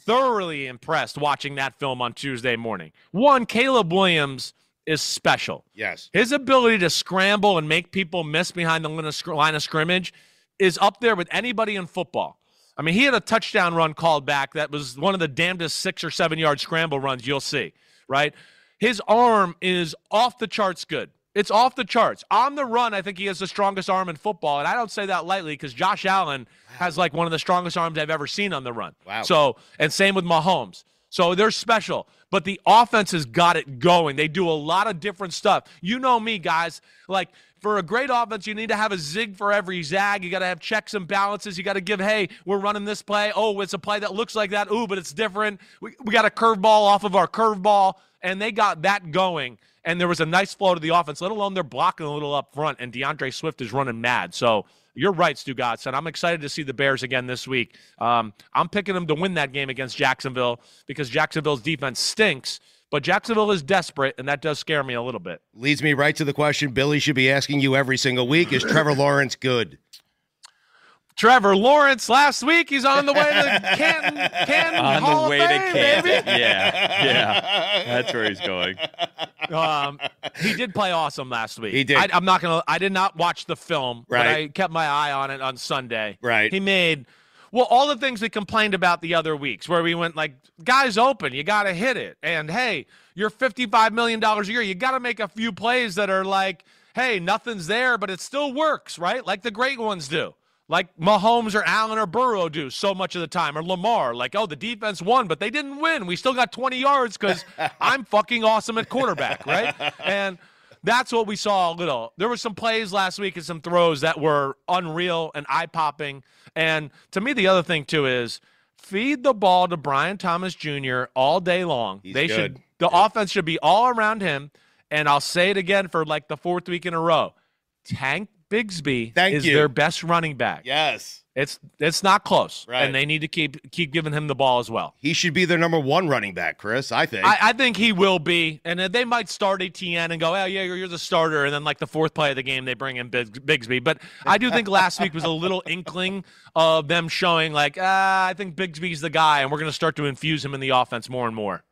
thoroughly impressed watching that film on Tuesday morning. One, Caleb Williams is special. Yes. His ability to scramble and make people miss behind the line of scrimmage is up there with anybody in football. I mean, he had a touchdown run called back that was one of the damnedest 6 or 7 yard scramble runs you'll see, right? His arm is off the charts good. It's off the charts. On the run, I think he has the strongest arm in football, and I don't say that lightly because Josh Allen has like one of the strongest arms I've ever seen on the run. Wow. So, and same with Mahomes. So they're special. but the offense has got it going. They do a lot of different stuff. You know me, guys. Like, for a great offense, you need to have a zig for every zag. You got to have checks and balances. You got to give, hey, we're running this play. Oh, it's a play that looks like that. Ooh, but it's different. We got a curveball off of our curveball, and they got that going. And there was a nice flow to the offense, let alone they're blocking a little up front, and DeAndre Swift is running mad. So you're right, Stugotz, and I'm excited to see the Bears again this week. I'm picking them to win that game against Jacksonville because Jacksonville's defense stinks, but Jacksonville is desperate, and that does scare me a little bit. Leads me right to the question Billy should be asking you every single week. Is Trevor Lawrence good? Trevor Lawrence last week, he's on the way to Canton On Hall the way of to Fame, Canton. baby. Yeah. That's where he's going. He did play awesome last week. He did. I did not watch the film, Right. but I kept my eye on it on Sunday. Right. He made, all the things we complained about the other weeks where we went like, guys open, you got to hit it. And, hey, you're $55 million a year. You got to make a few plays that are like, hey, nothing's there, but it still works, right? Like the great ones do. Like Mahomes or Allen or Burrow do so much of the time, or Lamar. Like, oh, the defense won, but they didn't win. We still got 20 yards because I'm fucking awesome at quarterback, right? And that's what we saw a little. There were some plays last week and some throws that were unreal and eye-popping. And to me, the other thing, too, is feed the ball to Brian Thomas Jr. all day long. He's The good. offense should be all around him. And I'll say it again for like the fourth week in a row. Tank Bigsby is their best running back. Yes. It's not close. Right. And they need to keep giving him the ball as well. He should be their number one running back, Chris, I think. I think he will be. And they might start Etienne and go, oh, yeah, you're the starter. And then like the fourth play of the game, they bring in Bigsby. But I do think last week was a little inkling of them showing like, I think Bigsby's the guy, and we're going to start to infuse him in the offense more and more.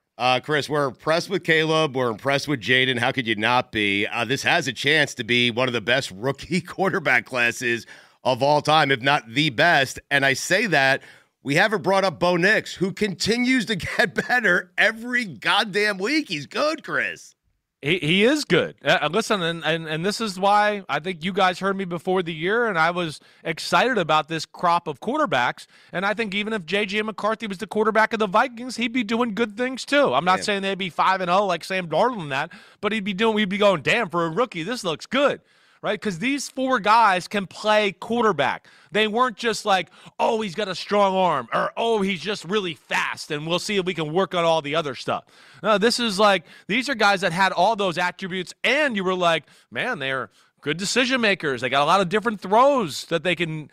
Chris, we're impressed with Caleb. We're impressed with Jayden. How could you not be? This has a chance to be one of the best rookie quarterback classes of all time, if not the best. And I say that we haven't brought up Bo Nix, who continues to get better every goddamn week. He's good, Chris. He is good. Listen, and this is why I think you guys heard me before the year, and I was excited about this crop of quarterbacks. And I think even if J.J. McCarthy was the quarterback of the Vikings, he'd be doing good things too. I'm not saying they'd be 5-0 like Sam Darnold and that, but we'd be going, damn, for a rookie, this looks good. Right? Because these four guys can play quarterback. They weren't just like, oh, he's got a strong arm, or oh, he's just really fast, and we'll see if we can work on all the other stuff. No, this is like, these are guys that had all those attributes, and you were like, man, they're good decision makers. They got a lot of different throws that they can,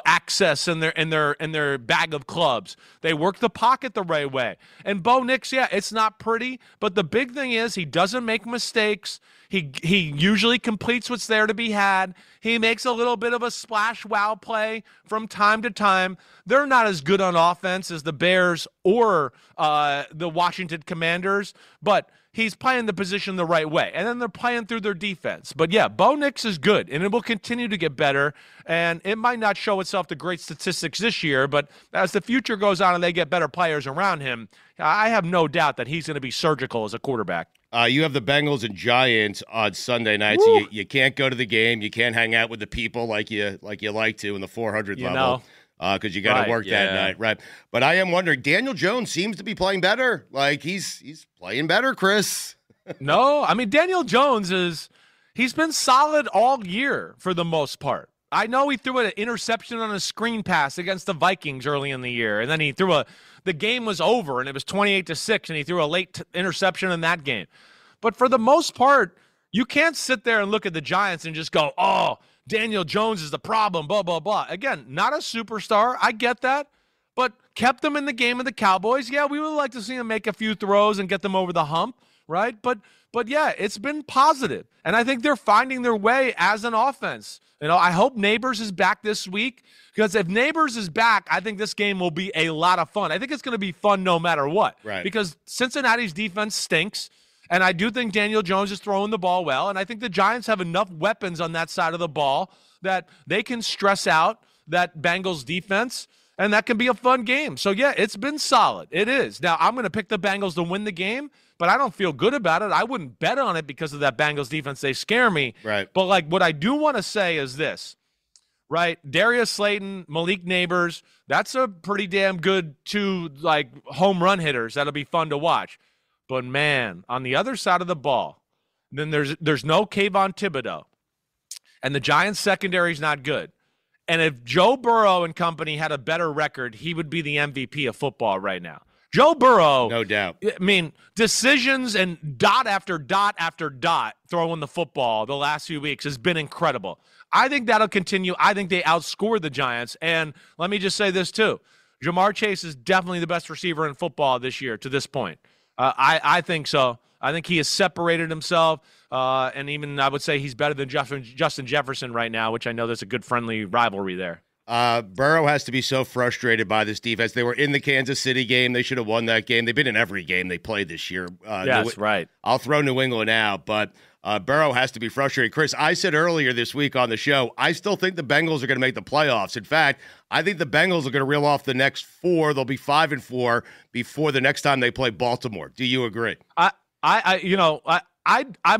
access in their bag of clubs. They work the pocket the right way. And Bo Nix, it's not pretty, but the big thing is he doesn't make mistakes. He usually completes what's there to be had. He makes a little bit of a splash wow play from time to time. They're not as good on offense as the Bears or the Washington Commanders, but he's playing the position the right way. And then they're playing through their defense. But, Bo Nix is good, and it will continue to get better. And it might not show itself to great statistics this year, but as the future goes on and they get better players around him, I have no doubt that he's going to be surgical as a quarterback. You have the Bengals and Giants on Sunday night, so you can't go to the game. You can't hang out with the people like you like to in the 400 level because you got to work that night, right? But I am wondering, Daniel Jones seems to be playing better. Like he's playing better, Chris. No, I mean Daniel Jones he's been solid all year for the most part. I know he threw an interception on a screen pass against the Vikings early in the year, and then he threw the game was over, and it was 28-6, and he threw a late interception in that game. But for the most part, you can't sit there and look at the Giants and just go, oh, Daniel Jones is the problem, blah, blah, blah. Again, not a superstar. I get that, but kept them in the game of the Cowboys. Yeah, we would like to see him make a few throws and get them over the hump, right? But it's been positive, and I think they're finding their way as an offense. I hope Neighbors is back this week, because if Neighbors is back, I think this game will be a lot of fun. I think it's going to be fun no matter what, right? Because Cincinnati's defense stinks, and I do think Daniel Jones is throwing the ball well, and I think the Giants have enough weapons on that side of the ball that they can stress out that Bengals defense, and that can be a fun game. So, it's been solid. It is. Now, I'm going to pick the Bengals to win the game, but I don't feel good about it. I wouldn't bet on it because of that Bengals defense. They scare me. Right. But, what I do want to say is this, right? Darius Slayton, Malik Neighbors, that's a pretty damn good two, home run hitters. That'll be fun to watch. But, man, on the other side of the ball, then there's no Kayvon Thibodeau, and the Giants' secondary is not good. And if Joe Burrow and company had a better record, he would be the MVP of football right now. Joe Burrow, no doubt. I mean, decisions and dot after dot after dot throwing the football the last few weeks has been incredible. I think that'll continue. I think they outscored the Giants. And let me just say this, too. Jamar Chase is definitely the best receiver in football this year to this point. I think so. I think he has separated himself. And even I would say he's better than Justin Jefferson right now, which I know there's a good friendly rivalry there. Burrow has to be so frustrated by this defense. They were in the Kansas City game. They should have won that game. They've been in every game they played this year. Yes, right. I'll throw New England out, but Burrow has to be frustrated. Chris, I said earlier this week on the show, I still think the Bengals are going to make the playoffs. In fact, I think the Bengals are going to reel off the next 4. They'll be 5-4 before the next time they play Baltimore. Do you agree? I'm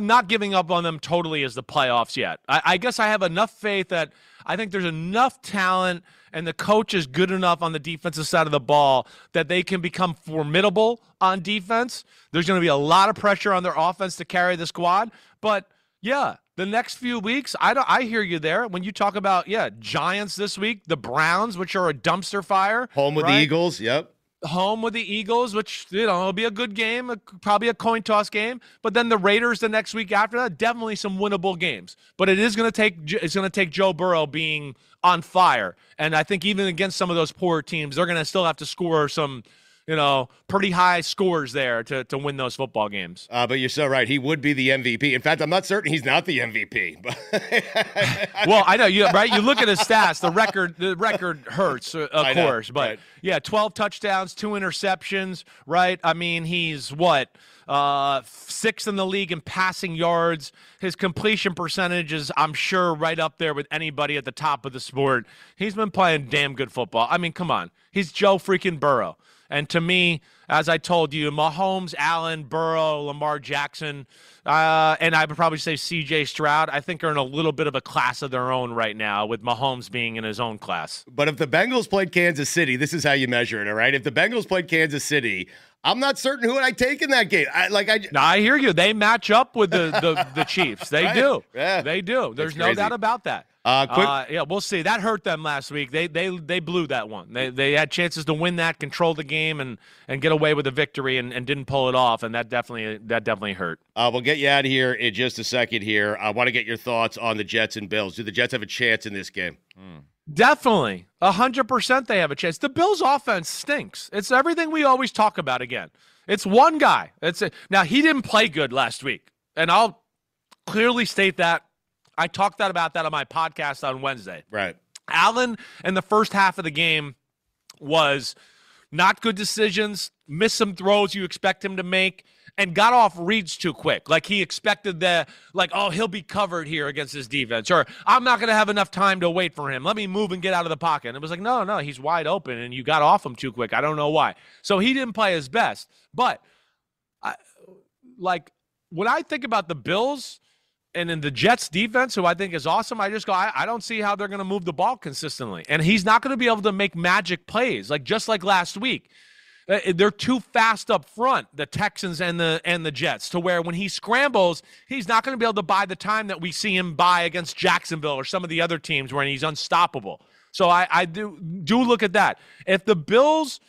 not giving up on them totally as the playoffs yet. I guess I have enough faith that I think there's enough talent and the coach is good enough on the defensive side of the ball that they can become formidable on defense. There's going to be a lot of pressure on their offense to carry the squad. But, yeah, the next few weeks, I hear you there. When you talk about, Giants this week, the Browns, which are a dumpster fire. Home with the Eagles, yep. Home with the Eagles, which, it'll be a good game, probably a coin toss game. But then the Raiders the next week after that, definitely some winnable games. But it's going to take Joe Burrow being on fire. And I think even against some of those poor teams, they're going to still have to score some, pretty high scores there to win those football games. But you're so right. He would be the MVP. In fact, I'm not certain he's not the MVP. Well, I know you right. You look at his stats. The record hurts, of course. But right. 12 touchdowns, 2 interceptions. Right. I mean, he's what? 6th in the league in passing yards. His completion percentage is, I'm sure, right up there with anybody at the top of the sport. He's been playing damn good football. I mean, come on. He's Joe freaking Burrow. And to me, as I told you, Mahomes, Allen, Burrow, Lamar Jackson, and I would probably say C.J. Stroud, I think are in a little bit of a class of their own right now, with Mahomes being in his own class. But if the Bengals played Kansas City, this is how you measure it, all right? If the Bengals played Kansas City, I'm not certain who would I take in that game. I hear you. They match up with the Chiefs. They do. Yeah. They do. There's no doubt about that. We'll see. That hurt them last week. They blew that one. They had chances to win that, control the game, and get away with a victory, and didn't pull it off. And that definitely hurt. We'll get you out of here in just a second. Here, I want to get your thoughts on the Jets and Bills. Do the Jets have a chance in this game? Definitely, 100%. They have a chance. The Bills' offense stinks. It's everything we always talk about. Again, it's one guy. Now he didn't play good last week, and I'll clearly state that. I talked about that on my podcast on Wednesday. Right. Allen in the first half of the game was not good decisions, missed some throws you expect him to make, and got off reads too quick. Like he expected he'll be covered here against his defense, or I'm not going to have enough time to wait for him. Let me move and get out of the pocket. And it was like, no, he's wide open, and you got off him too quick. I don't know why. So he didn't play his best. But when I think about the Bills and in the Jets defense, who I think is awesome, I just go, I don't see how they're going to move the ball consistently. And he's not going to be able to make magic plays, just like last week. They're too fast up front, the Texans and the Jets, to where when he scrambles, he's not going to be able to buy the time that we see him buy against Jacksonville or some of the other teams where he's unstoppable. So I do look at that. If the Bills,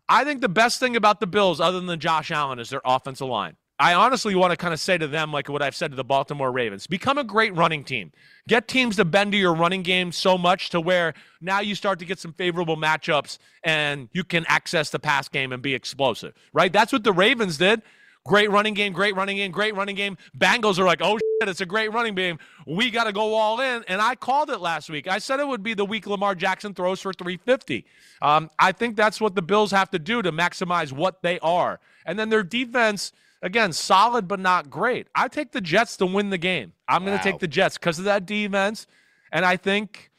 I think the best thing about the Bills, other than Josh Allen, is their offensive line. I honestly want to kind of say to them, like what I've said to the Baltimore Ravens, become a great running team. Get teams to bend to your running game so much to where now you start to get some favorable matchups and you can access the pass game and be explosive, right? That's what the Ravens did. Great running game, great running game, great running game. Bengals are like, oh, shit, it's a great running game. We got to go all in. And I called it last week. I said it would be the week Lamar Jackson throws for 350. I think that's what the Bills have to do to maximize what they are. And then their defense, again, solid but not great. I take the Jets to win the game. I'm going to take the Jets because of that defense. And I think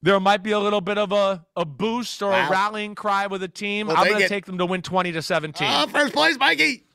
there might be a little bit of a boost or a rallying cry with the team. I'm going to take them to win 20-17. First place, Mikey.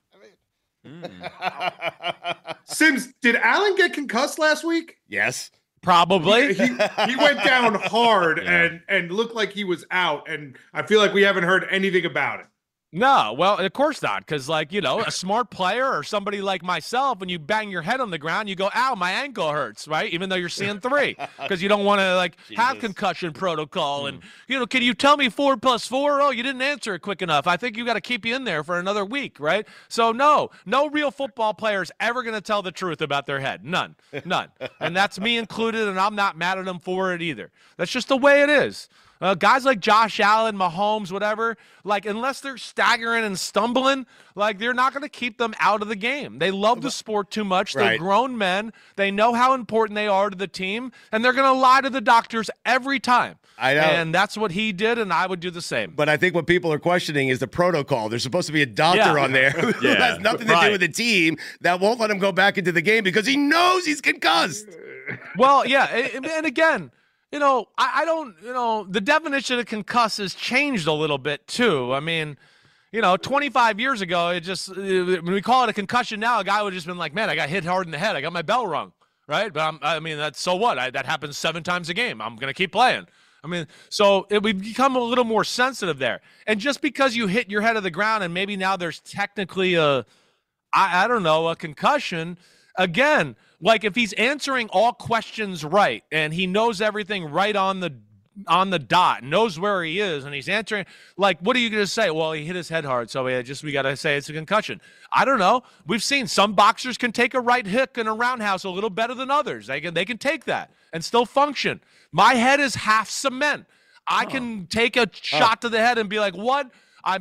Sims, did Allen get concussed last week? Yes. Probably. He went down hard and looked like he was out. And I feel like we haven't heard anything about it. No, well, of course not, because, like, a smart player or somebody like myself, when you bang your head on the ground, you go, ow, my ankle hurts, right? Even though you're seeing 3, because you don't want to, have concussion protocol. And, can you tell me 4 + 4? Oh, you didn't answer it quick enough. I think you got to keep you in there for another week, right? So, no real football player is ever going to tell the truth about their head. None. And that's me included, and I'm not mad at them for it either. That's just the way it is. Guys like Josh Allen, Mahomes, whatever, unless they're staggering and stumbling, they're not going to keep them out of the game. They love the sport too much. They're grown men. They know how important they are to the team, and they're going to lie to the doctors every time. I know. And that's what he did, and I would do the same. But I think what people are questioning is the protocol. There's supposed to be a doctor on there who has nothing to do with the team that won't let him go back into the game because he knows he's concussed. Well, yeah, and again, I don't, the definition of concuss has changed a little bit too. I mean, 25 years ago, when we call it a concussion now, a guy would have just been like, man, I got hit hard in the head. I got my bell rung, right? But that's so what? That happens 7 times a game. I'm going to keep playing. So we've become a little more sensitive there. And just because you hit your head on the ground and maybe now there's technically a concussion, again, if he's answering all questions right and he knows everything right on the dot, knows where he is, and he's answering, what are you going to say? Well, he hit his head hard, so we got to say it's a concussion. I don't know. We've seen some boxers can take a right hook and a roundhouse a little better than others. They can take that and still function. My head is half cement. I can take a shot to the head and be like, what?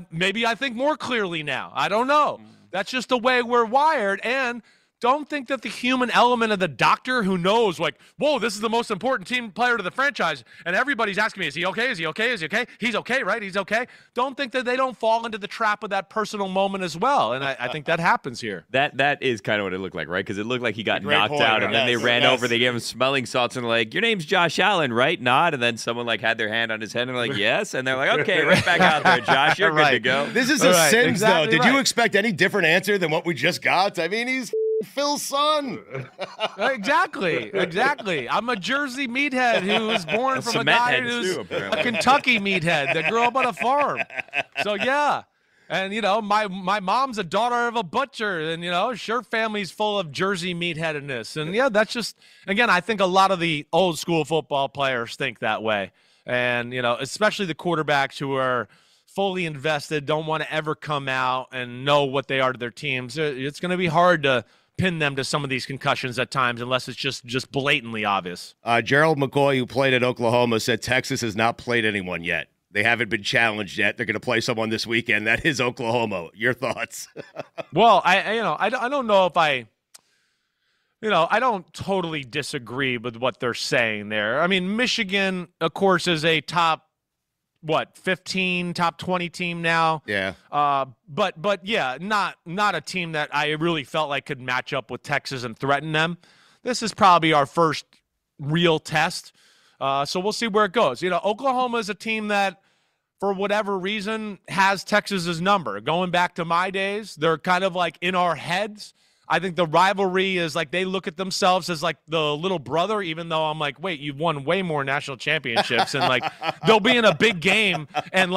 Maybe I think more clearly now. I don't know. That's just the way we're wired, and don't think that the human element of the doctor who knows, whoa, this is the most important team player to the franchise, and everybody's asking me, is he okay? Is he okay? Is he okay? He's okay, right? He's okay. Don't think that they don't fall into the trap of that personal moment as well, and I think that happens here. That is kind of what it looked like, right? Because it looked like he got knocked out, and then they ran over, they gave him smelling salts, and your name's Josh Allen, right? Nod, and then someone had their hand on his head, and yes, and they're like, okay, right back out there, Josh, you're good to go. This is a Sims, though. Did you expect any different answer than what we just got? I mean, he's Phil's son. Exactly. I'm a Jersey meathead who was born from a guy who's a Kentucky meathead that grew up on a farm. So, yeah. And, my mom's a daughter of a butcher, and, sure, family's full of Jersey meatheadedness. And, yeah, that's just, again, I think a lot of the old school football players think that way. And, especially the quarterbacks who are fully invested, don't want to ever come out and know what they are to their teams. It's going to be hard to pin them to some of these concussions at times unless it's just blatantly obvious. Gerald McCoy, who played at Oklahoma, said Texas has not played anyone yet. They haven't been challenged yet. They're going to play someone this weekend. That is Oklahoma. Your thoughts? Well, I don't know if I don't totally disagree with what they're saying there. I mean, Michigan, of course, is a top 15, top 20 team now. Yeah. But yeah, not a team that I really felt like could match up with Texas and threaten them. This is probably our first real test. So we'll see where it goes. Oklahoma is a team that, for whatever reason, has Texas's number. Going back to my days, they're kind of in our heads. I think the rivalry is they look at themselves as the little brother, even though I'm wait, you've won way more national championships. And they'll be in a big game and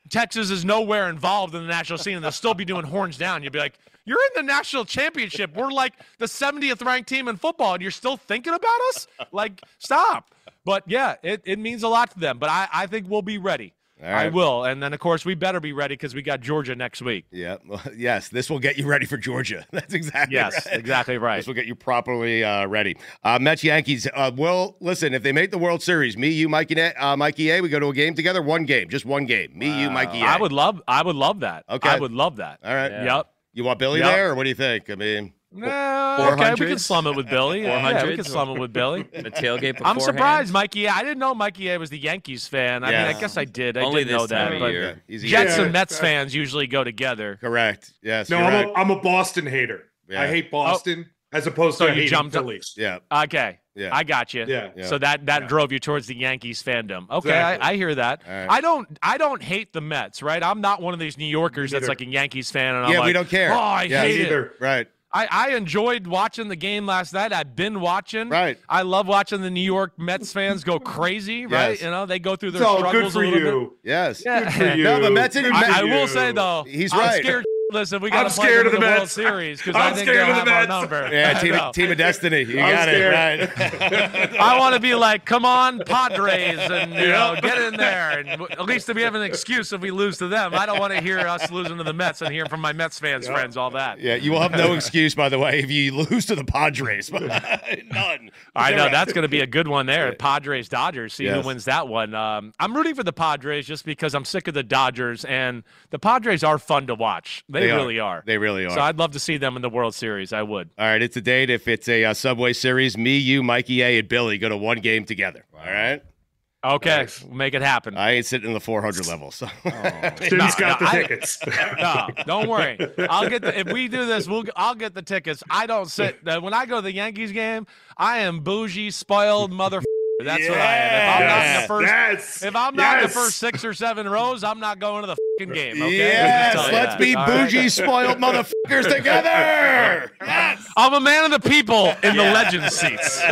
Texas is nowhere involved in the national scene and they'll still be doing horns down. You'll be like, you're in the national championship. We're the 70th ranked team in football and you're still thinking about us? Stop. But yeah, it means a lot to them. But I think we'll be ready. All right. I will. And then, of course, we better be ready because we got Georgia next week. Yeah. Well, yes, this will get you ready for Georgia. That's exactly right. Yes, exactly right. This will get you properly ready. Mets, Yankees. Well, listen, if they make the World Series, me, you, Mikey A, we go to a game together. One game. Just one game. Me, you, Mikey A. I would love that. Okay. I would love that. All right. Yeah. Yep. You want Billy there, or what do you think? I mean... okay, we can slum it with Billy. Yeah, we can slum it with Billy. The tailgate beforehand. I'm surprised Mikey A. I didn't know Mikey A was the Yankees fan. I mean, I guess I did. Only didn't know that. But Jets and Mets fans usually go together. Correct. Yes. No, I'm a Boston hater. Yeah. I hate Boston as opposed to hating Phillies. Yeah. Okay. Yeah. I got you. Yeah. So that drove you towards the Yankees fandom. Okay, exactly. I hear that. Right. I don't hate the Mets, right? I'm not one of these New Yorkers that's a Yankees fan, and I'm we don't care. Oh, I hate it. Right. I enjoyed watching the game last night. I've been watching. Right. I love watching the New York Mets fans go crazy, right? Yes. You know, they go through their It's all struggles good for a little you. bit. Yes. Good for you. No, the Mets and I will say, though, he's I'm right. scared. Listen, we got I'm to play scared them of in the the World Mets. Series because I'm I think scared they'll of the have our Mets. number. Yeah, team of destiny. You I'm got scared. it right. I want to be like, come on, Padres, and get in there. And at least we have an excuse if we lose to them. I don't want to hear us losing to the Mets and hear from my Mets fans, friends, all that. Yeah, you will have no excuse, by the way, if you lose to the Padres. None. I know that's going to be a good one there. Padres, Dodgers. See Yes. who wins that one. I'm rooting for the Padres just because I'm sick of the Dodgers, and the Padres are fun to watch. They really are. They really are. So I'd love to see them in the World Series. I would. All right, it's a date. If it's a Subway Series, me, you, Mikey A, and Billy go to one game together. All right? Okay, Nice. we'll make it happen. I ain't sitting in the 400 level. So. Tim's got the tickets. No, don't worry. I'll get if we do this, I'll get the tickets. I don't sit when I go to the Yankees game. I am bougie, spoiled motherfucker. That's what I am. If I'm not in the first 6 or 7 rows, I'm not going to the fucking game. Okay? Yes, let's be bougie, spoiled motherfuckers together. Yes. I'm a man of the people in the legend seats. A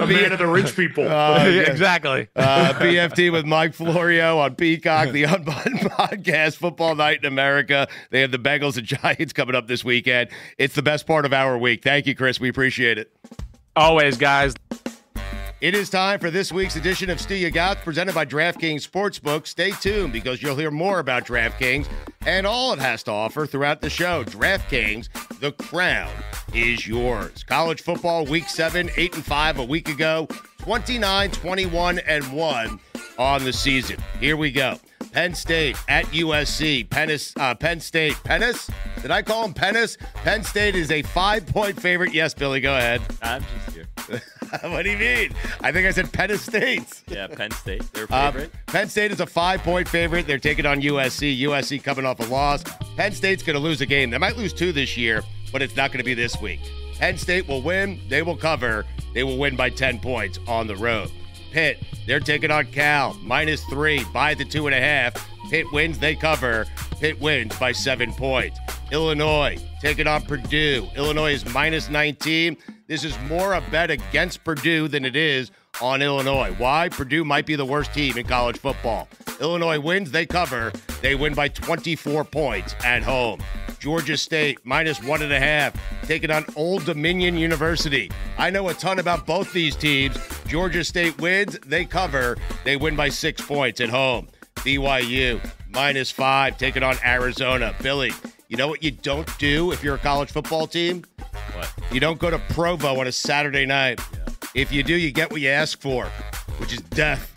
man of the rich people. Exactly. BFT with Mike Florio on Peacock, the Unbuttoned Podcast, Football Night in America. They have the Bengals and Giants coming up this weekend. It's the best part of our week. Thank you, Chris. We appreciate it. Always, guys. It is time for this week's edition of Stugotz, presented by DraftKings Sportsbook. Stay tuned because you'll hear more about DraftKings and all it has to offer throughout the show. DraftKings, the crown is yours. College football, Week 7, 8-5 a week ago, 29, 21-1 on the season. Here we go. Penn State at USC. Penn State. Pennis? Did I call him Pennis? Penn State is a 5-point favorite. Yes, Billy, go ahead. I'm just here. What do you mean? I think I said Penn State. Yeah, Penn State. Their favorite. Penn State is a 5-point favorite. They're taking on USC. USC coming off a loss. Penn State's going to lose a game. They might lose 2 this year, but it's not going to be this week. Penn State will win. They will cover. They will win by 10 points on the road. Pitt, they're taking on Cal, -3, by the 2.5. Pitt wins, they cover. Pitt wins by 7 points. Illinois, taking on Purdue. Illinois is -19. This is more a bet against Purdue than it is on Illinois. Why? Purdue might be the worst team in college football. Illinois wins, they cover. They win by 24 points at home. Georgia State, -1.5, taking on Old Dominion University. I know a ton about both these teams. Georgia State wins, they cover. They win by 6 points at home. BYU, -5, taking on Arizona. Billy, you know what you don't do if you're a college football team? What? You don't go to Provo on a Saturday night. Yeah. If you do, you get what you ask for, which is death.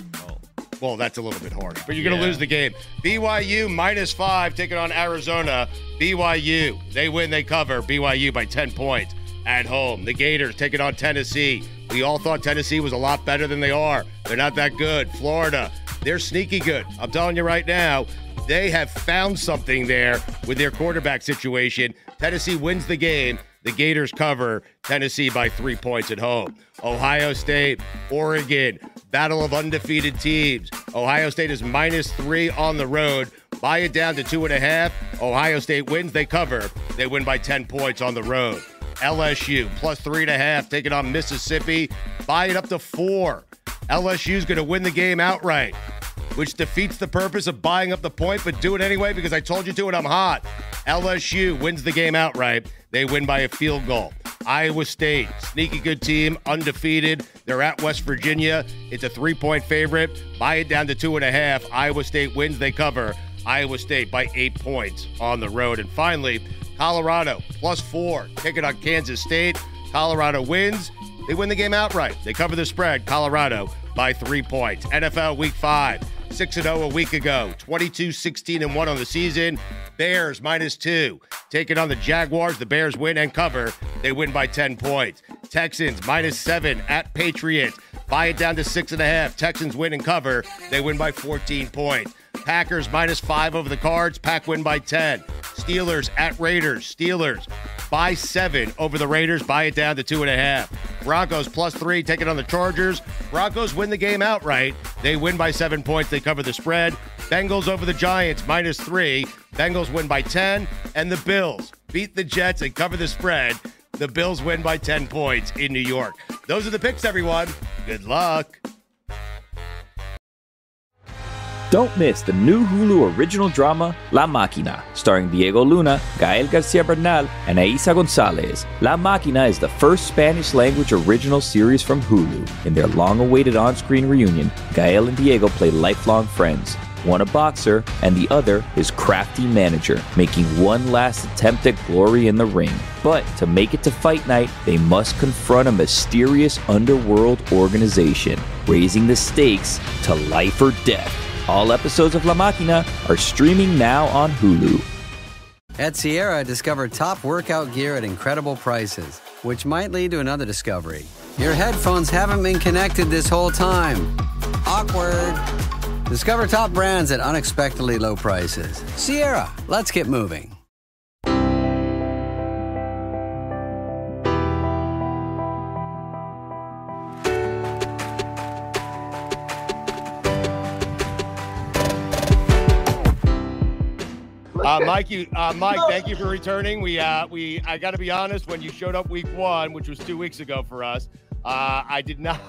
Well, that's a little bit harsh, but you're going to lose the game. BYU -5 taking on Arizona. BYU, they win, they cover. BYU by 10 points at home. The Gators taking on Tennessee. We all thought Tennessee was a lot better than they are. They're not that good. Florida, they're sneaky good. I'm telling you right now, they have found something there with their quarterback situation. Tennessee wins the game. The Gators cover. Tennessee by 3 points at home. Ohio State, Oregon, battle of undefeated teams. Ohio State is -3 on the road. Buy it down to 2.5. Ohio State wins, they cover. They win by 10 points on the road. LSU +3.5 taking on Mississippi. Buy it up to 4. LSU's going to win the game outright, which defeats the purpose of buying up the point, but do it anyway because I told you to and I'm hot. LSU wins the game outright. They win by a field goal. Iowa State, sneaky good team, undefeated. They're at West Virginia. It's a 3-point favorite. Buy it down to 2.5. Iowa State wins, they cover. Iowa State by 8 points on the road. And finally, Colorado +4, taking on Kansas State. Colorado wins. They win the game outright. They cover the spread. Colorado by 3 points. NFL Week 5, 6-0 a week ago. 22-16-1 on the season. Bears -2, taking on the Jaguars. The Bears win and cover. They win by 10 points. Texans -7 at Patriots. Buy it down to 6.5. Texans win and cover. They win by 14 points. Packers -5 over the Cards. Pack win by 10. Steelers at Raiders. Steelers by 7 over the Raiders. Buy it down to 2.5. Broncos +3 taking on the Chargers. Broncos win the game outright. They win by 7 points. They cover the spread. Bengals over the Giants -3. Bengals win by 10. And the Bills beat the Jets and cover the spread. The Bills win by 10 points in New York. Those are the picks, everyone. Good luck. Don't miss the new Hulu original drama La Máquina, starring Diego Luna, Gael Garcia Bernal, and Aiza Gonzalez. La Máquina is the first Spanish-language original series from Hulu. In their long-awaited on-screen reunion, Gael and Diego play lifelong friends. One a boxer, and the other his crafty manager, making one last attempt at glory in the ring. But to make it to fight night, they must confront a mysterious underworld organization, raising the stakes to life or death. All episodes of La Máquina are streaming now on Hulu. At Sierra, discover top workout gear at incredible prices, which might lead to another discovery. Your headphones haven't been connected this whole time. Awkward. Discover top brands at unexpectedly low prices. Sierra, let's get moving. Mike, thank you for returning. I got to be honest, when you showed up week 1, which was 2 weeks ago for us, I did not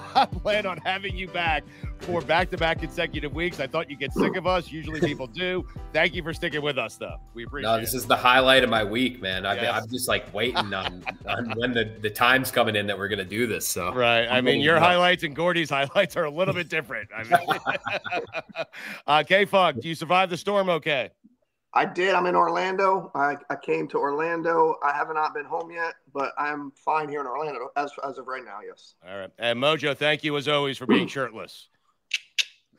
plan on having you back for back-to-back consecutive weeks. I thought you'd get sick of us. Usually people do. Thank you for sticking with us, though. We appreciate it. No, this is the highlight of my week, man. I'm just like waiting on when the time's coming in that we're going to do this. So right. I mean, your highlights and Gordy's highlights are a little bit different. I mean, K-Funk, do you survive the storm okay? I did. I'm in Orlando. I came to Orlando. I have not been home yet, but I'm fine here in Orlando as of right now, yes. All right. And Mojo, thank you as always for being shirtless.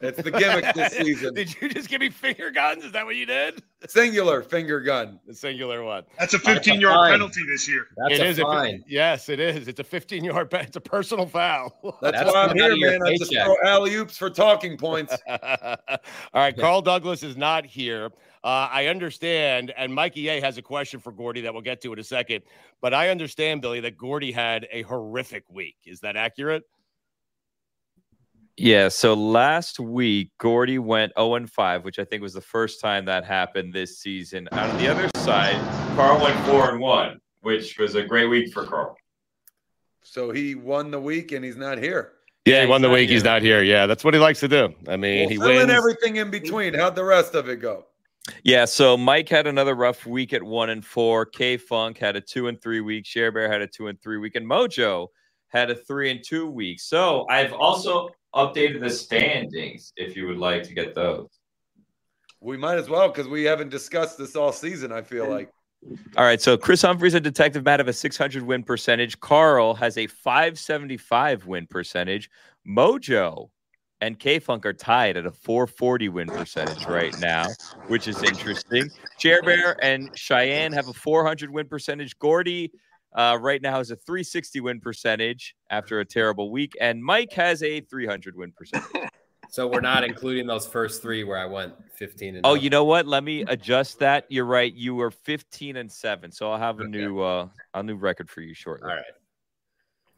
It's the gimmick this season. Did you just give me finger guns? Is that what you did? Singular finger gun. The singular one. That's a 15-yard penalty this year. That's a fine. Yes, it is. It's a 15-yard it's a personal foul. That's why I'm here, man. I just throw alley-oops for talking points. All right, Carl Douglas is not here. I understand, and Mikey A has a question for Gordy that we'll get to in a second, but I understand, Billy, that Gordy had a horrific week. Is that accurate? Yeah, so last week, Gordy went 0-5, which I think was the first time that happened this season. On the other side, Carl went 4-1, which was a great week for Carl. So he won the week and he's not here. Yeah, he won the week. He's not here. Yeah, that's what he likes to do. I mean, he wins. And everything in between. How'd the rest of it go? Yeah, so Mike had another rough week at 1-4. K-Funk had a 2-3 week. Sharebear had a 2-3 week. And Mojo had a 3-2 week. So I've also updated the standings if you would like to get those. We might as well because we haven't discussed this all season, I feel like. All right, so Chris Humphries and Detective Matt have a 600 win percentage. Carl has a 575 win percentage. Mojo and K-Funk are tied at a 440 win percentage right now, which is interesting. Sharebear and Cheyenne have a 400 win percentage. Gordy right now has a 360 win percentage after a terrible week, and Mike has a 300 win percentage. So we're not including those first 3 where I went 15-0. Oh, you know what? Let me adjust that. You're right. You were 15-7, so I'll have a new record for you shortly. All right.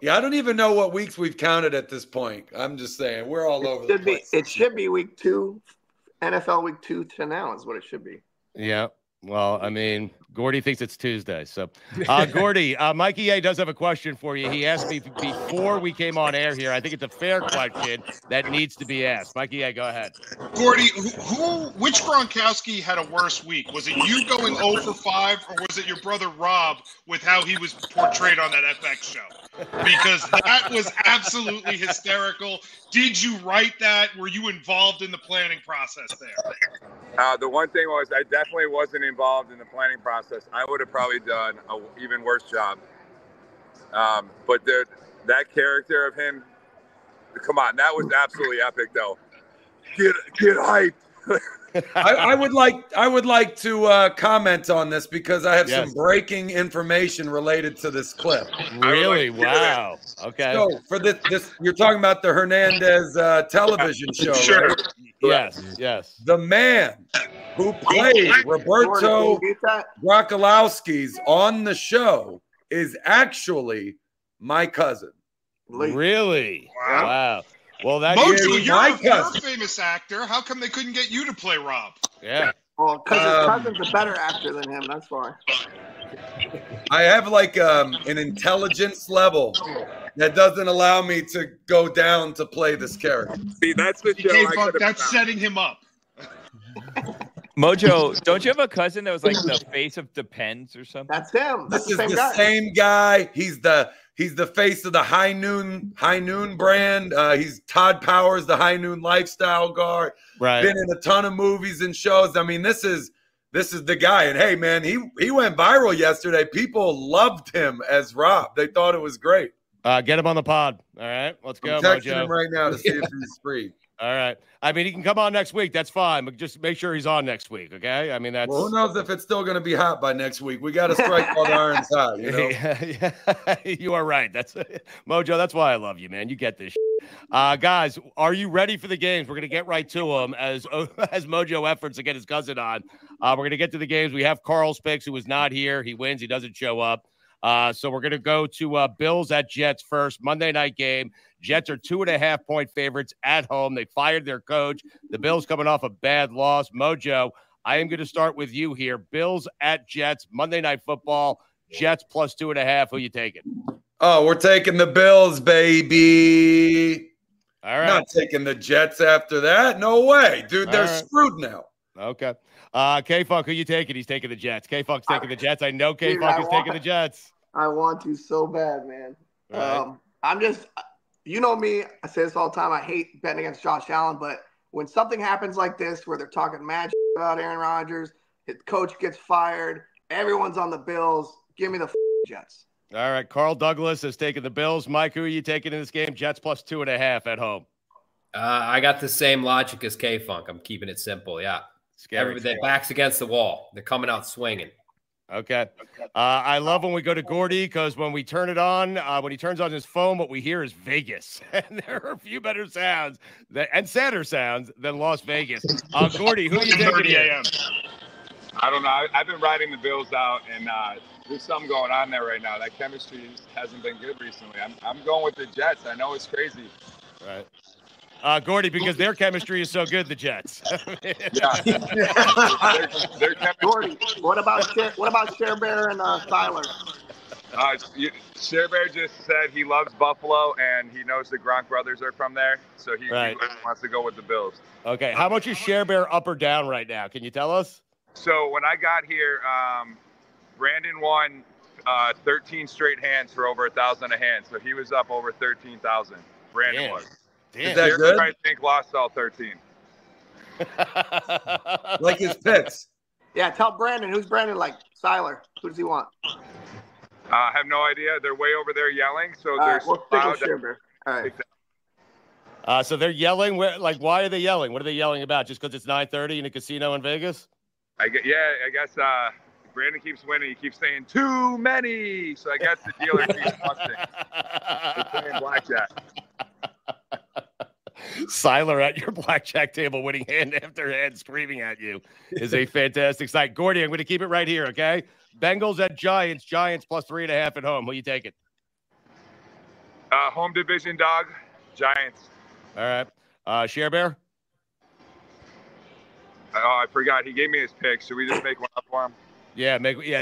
Yeah, I don't even know what weeks we've counted at this point. I'm just saying we're all over the place. It should be week 2, NFL week 2 to now is what it should be. Yeah. Well, I mean, Gordy thinks it's Tuesday. So, Gordy, Mikey A does have a question for you. He asked me before we came on air here. I think it's a fair question that needs to be asked. Mikey A, go ahead. Gordy, which Gronkowski had a worse week? Was it you going 0 for 5, or was it your brother Rob with how he was portrayed on that FX show? Because that was absolutely hysterical. Did you write that? Were you involved in the planning process there? The one thing was I definitely wasn't involved in the planning process. I would have probably done an even worse job. But that character of him, come on, that was absolutely epic, though. Get hyped. I would like to comment on this because I have some breaking information related to this clip. Really? Wow. Okay. So for this, you're talking about the Hernandez television show, Sure. right? Yes. The man who played Roberto Gronkowski's on the show is actually my cousin. Really? Wow. Well, Mojo, you're a famous actor. How come they couldn't get you to play Rob? Yeah. Well, because his cousin's a better actor than him. That's why. I have like an intelligence level that doesn't allow me to go down to play this character. See, that's the show. K-Funk, that's setting him up. Mojo, don't you have a cousin that was like the face of Depends or something? That's him. That's This the is same the guy. same guy. He's the face of the High Noon brand. He's Todd Powers, the High Noon lifestyle guard. Right. Been in a ton of movies and shows. I mean, this is the guy. And hey, man, he went viral yesterday. People loved him as Rob. They thought it was great. Get him on the pod. All right, let's go, I'm texting Mojo. him right now to see if he's free. All right. I mean, he can come on next week. That's fine, but just make sure he's on next week, okay? I mean, that's. Well, who knows if it's still going to be hot by next week? We got to strike while the iron's hot. You know? Yeah, you are right. That's Mojo. That's why I love you, man. You get this. Guys, are you ready for the games? We're going to get right to them as Mojo efforts to get his cousin on. We're going to get to the games. We have Carl's picks, who is not here. He wins. He doesn't show up. So we're going to go to Bills at Jets first. Monday night game. Jets are 2.5-point favorites at home. They fired their coach. The Bills coming off a bad loss. Mojo, I am going to start with you here. Bills at Jets, Monday Night Football. Jets plus 2.5. Who you taking? Oh, we're taking the Bills, baby. All right. Not taking the Jets after that. No way, dude. They're screwed now. Okay. K-Funk, who you taking? He's taking the Jets. K-Funk's taking the Jets. I know K-Funk is taking the Jets. I want to so bad, man. Right. I'm just, you know me, I say this all the time. I hate betting against Josh Allen, but when something happens like this where they're talking mad about Aaron Rodgers, his coach gets fired, everyone's on the Bills, give me the Jets. All right. Carl Douglas has taken the Bills. Mike, who are you taking in this game? Jets plus 2.5 at home. I got the same logic as K-Funk. I'm keeping it simple. Yeah. Their back's against the wall. They're coming out swinging. Okay. I love when we go to Gordy because when we turn it on, when he turns on his phone, what we hear is Vegas. And there are a few better sounds and sadder sounds than Las Vegas. Gordy, who are you taking here? I don't know. I've been riding the Bills out, and there's something going on there right now. That chemistry hasn't been good recently. I'm going with the Jets. I know it's crazy. Right. Gordy, because their chemistry is so good, the Jets. Their Gordy, what about Sharebear and Siler? Sharebear just said he loves Buffalo and he knows the Gronk brothers are from there, so he wants to go with the Bills. Okay, how much is Sharebear up or down right now? Can you tell us? So when I got here, Brandon won 13 straight hands for over 1,000 a hand, so he was up over 13,000. Brandon was. Is that good? I think lost all 13. Like his picks. Yeah, tell Brandon. Who's Brandon like? Siler. Who does he want? I have no idea. They're way over there yelling, so they're we'll stick with Sharebear. All right. So they're yelling. Why are they yelling? What are they yelling about? Just because it's 9:30 in a casino in Vegas? I guess Brandon keeps winning. He keeps saying too many. So I guess the dealer keeps busting. They're playing blackjack. Siler at your blackjack table, winning hand after hand, screaming at you is a fantastic sight. Gordy, I'm going to keep it right here, okay? Bengals at Giants. Giants plus 3.5 at home. Who you taking? Home division dog, Giants. All right. Sharebear? Oh, I forgot. He gave me his pick. Should we just make one up for him? Yeah,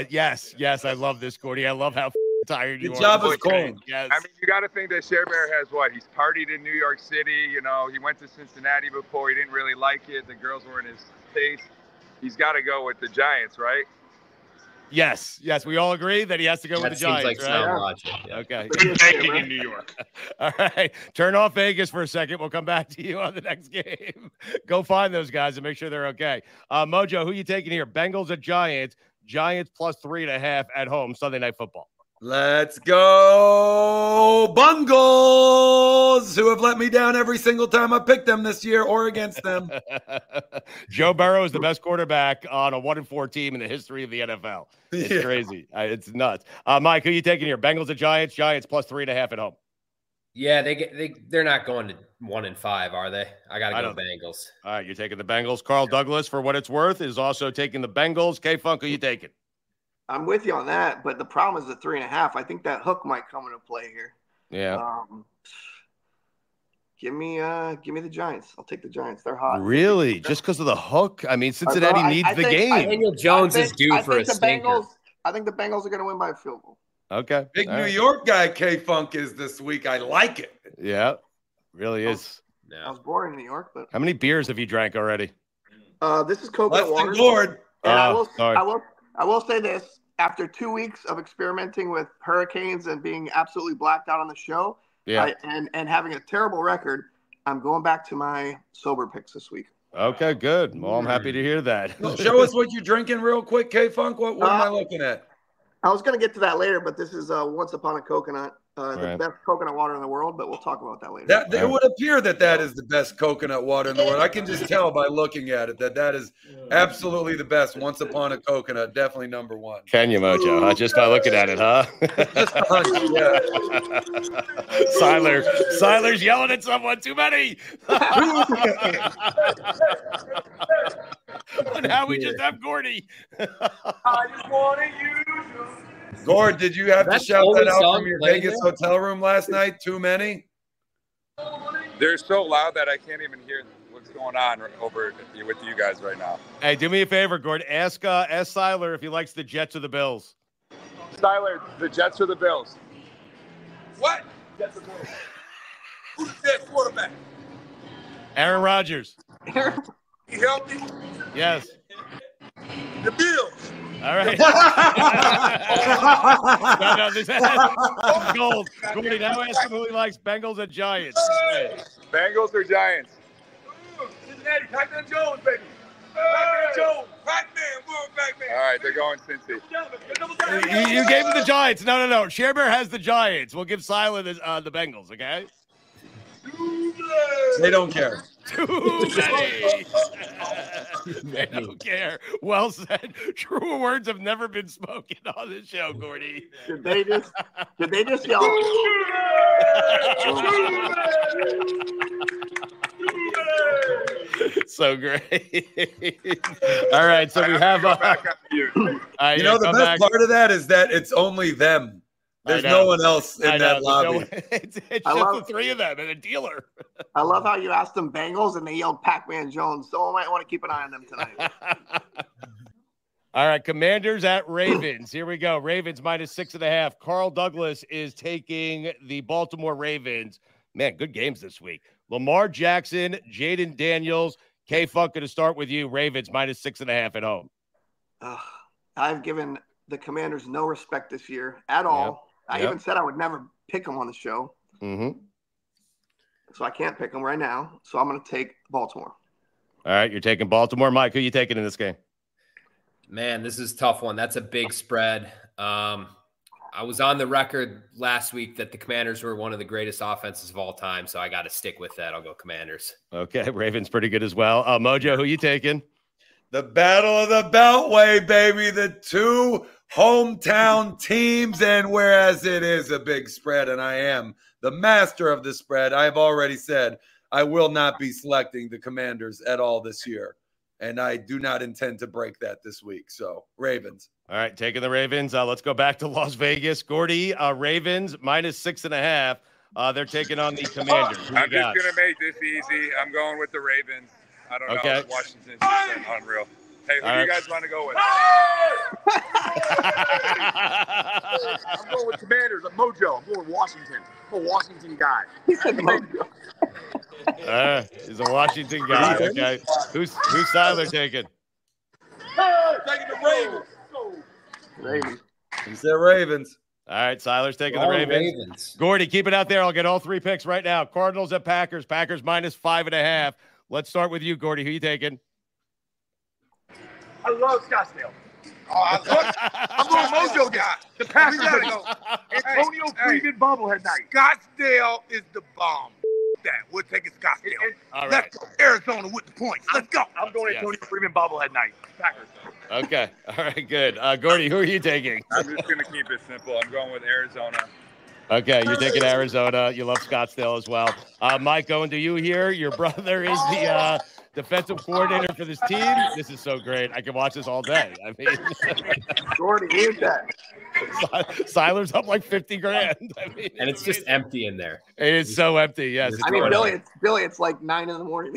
yes. I love this, Gordy. I love how tired you are. Good job is cool. Yes. I mean, you got to think that Sharebear has what? He's partied in New York City. You know, he went to Cincinnati before. He didn't really like it. The girls were in his face. He's got to go with the Giants, right? Yes. We all agree that he has to go with the Giants, like right? sound logic. Yeah. Okay. Banking in New York. All right. Turn off Vegas for a second. We'll come back to you on the next game. Go find those guys and make sure they're okay. Mojo, who you taking here? Bengals at Giants. Giants plus 3.5 at home. Sunday Night Football. Let's go Bungles, who have let me down every single time I picked them this year or against them. Joe Burrow is the best quarterback on a 1-4 team in the history of the NFL. It's crazy. It's nuts. Mike, who are you taking here? Bengals at Giants. Giants plus 3.5 at home. Yeah, they're not going to 1-5, are they? I got to go Bengals. All right, you're taking the Bengals. Carl Douglas, for what it's worth, is also taking the Bengals. K-Funk, who you taking? I'm with you on that, but the problem is the 3.5. I think that hook might come into play here. Yeah. Give me the Giants. I'll take the Giants. They're hot. Really? Just because of the hook? I mean, Cincinnati needs the game. Daniel Jones is due for a stinker. I think the Bengals are going to win by a field goal. Okay. Big All New right. York guy K-Funk is this week. I like it. Yeah, really is. I was born in New York, but How many beers have you drank already? this is coconut Less than water. Gord. And sorry. I will say this: after 2 weeks of experimenting with hurricanes and being absolutely blacked out on the show, and having a terrible record, I'm going back to my sober picks this week. Okay, good. Well, I'm happy to hear that. Show us what you're drinking real quick, K-Funk. What am I looking at? I was going to get to that later, but this is Once Upon a Coconut, the best coconut water in the world, but we'll talk about that later. It would appear that is the best coconut water in the world. I can just tell by looking at it that is absolutely the best. Once Upon a Coconut, definitely number one. Can you, Mojo? Just by looking at it, huh? Siler's yelling at someone. Too many. And now we just have Gordy. I just want to use you. Gord, did you have to That's shout the that only out song from your playing Vegas there? hotel room last night? Too many? They're so loud that I can't even hear what's going on over with you guys right now. Hey, do me a favor, Gord. Ask Siler if he likes the Jets or the Bills. Siler, the Jets or the Bills? What? Jets or Bills? Who's the Jets quarterback? Aaron Rodgers. He healthy? Yes. The Bills. All right. no, this is gold. Gordy, now ask him who he likes, Bengals or Giants. Bengals or Giants? Cincinnati, Pac-Man Jones, baby. Pac-Man Jones. Pac-Man, all right, they're going Cincy. You gave him the Giants. No. Sharebear has the Giants. We'll give Saleh the Bengals, okay? They don't care. Too many. They don't care. Well said. Truer words have never been spoken on this show, Gordy. Did they just yell? So great. All right, so we have. You know, the best part of that is that it's only them. There's no one else in that lobby. It's just the three of them and a dealer. I love how you asked them Bengals and they yelled Pac-Man Jones. Someone might want to keep an eye on them tonight. All right, Commanders at Ravens. Here we go. Ravens -6.5. Carl Douglas is taking the Baltimore Ravens. Man, good games this week. Lamar Jackson, Jayden Daniels. K-Funk, going to start with you. Ravens -6.5 at home. I've given the Commanders no respect this year at all. I even said I would never pick them on the show. Mm-hmm. So I can't pick them right now. So I'm going to take Baltimore. All right, you're taking Baltimore. Mike, who are you taking in this game? Man, this is a tough one. That's a big spread. I was on the record last week that the Commanders were one of the greatest offenses of all time, so I got to stick with that. I'll go Commanders. Okay, Ravens pretty good as well. Mojo, who you taking? The Battle of the Beltway, baby. The two hometown teams. And whereas it is a big spread, and I am the master of the spread, I've already said I will not be selecting the Commanders at all this year. And I do not intend to break that this week. So, Ravens. All right, taking the Ravens. Let's go back to Las Vegas. Gordy, Ravens -6.5. They're taking on the Commanders. I'm just going to make this easy. I'm going with the Ravens. I don't know. Washington's just unreal. Hey, who do you guys want to go with? I'm going with Commanders. I'm Mojo. I'm going with Washington. I'm a Washington guy. He said Mojo. He's a Washington guy. Okay. Who's Siler taking? Taking the Ravens. Ravens. He said Ravens. All right, Siler's taking the Ravens. Gordy, keep it out there. I'll get all three picks right now. Cardinals at Packers. Packers -5.5. Let's start with you, Gordy. Who you taking? I love Scottsdale. I'm going Mojo guy. The Packers. Antonio Freeman bobblehead night. Scottsdale is the bomb. We're taking Scottsdale. All right. Let's go. Arizona with the points. Let's go. I'm going Antonio Freeman bobblehead night. Packers. Okay. All right, good. Gordy, who are you taking? I'm just going to keep it simple. I'm going with Arizona. Okay, you're taking Arizona. You love Scottsdale as well. Mike, going to you here. Your brother is defensive coordinator for this team. This is so great. I can watch this all day. I mean, Gordy, here's that. Siler's up like 50 grand. I mean, And it's just empty in there. It is so empty. Yes. I mean, Billy, it's like 9 in the morning.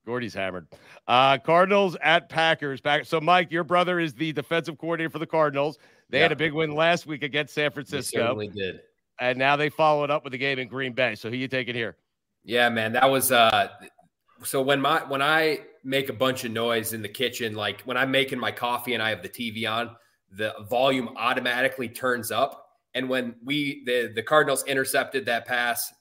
Gordy's hammered. Cardinals at Packers. So, Mike, your brother is the defensive coordinator for the Cardinals. They had a big win last week against San Francisco. They certainly did. And now they followed up with a game in Green Bay. So, who you taking here? Yeah, man, that was so when I make a bunch of noise in the kitchen, like when I'm making my coffee and I have the TV on, the volume automatically turns up. And when the Cardinals intercepted that pass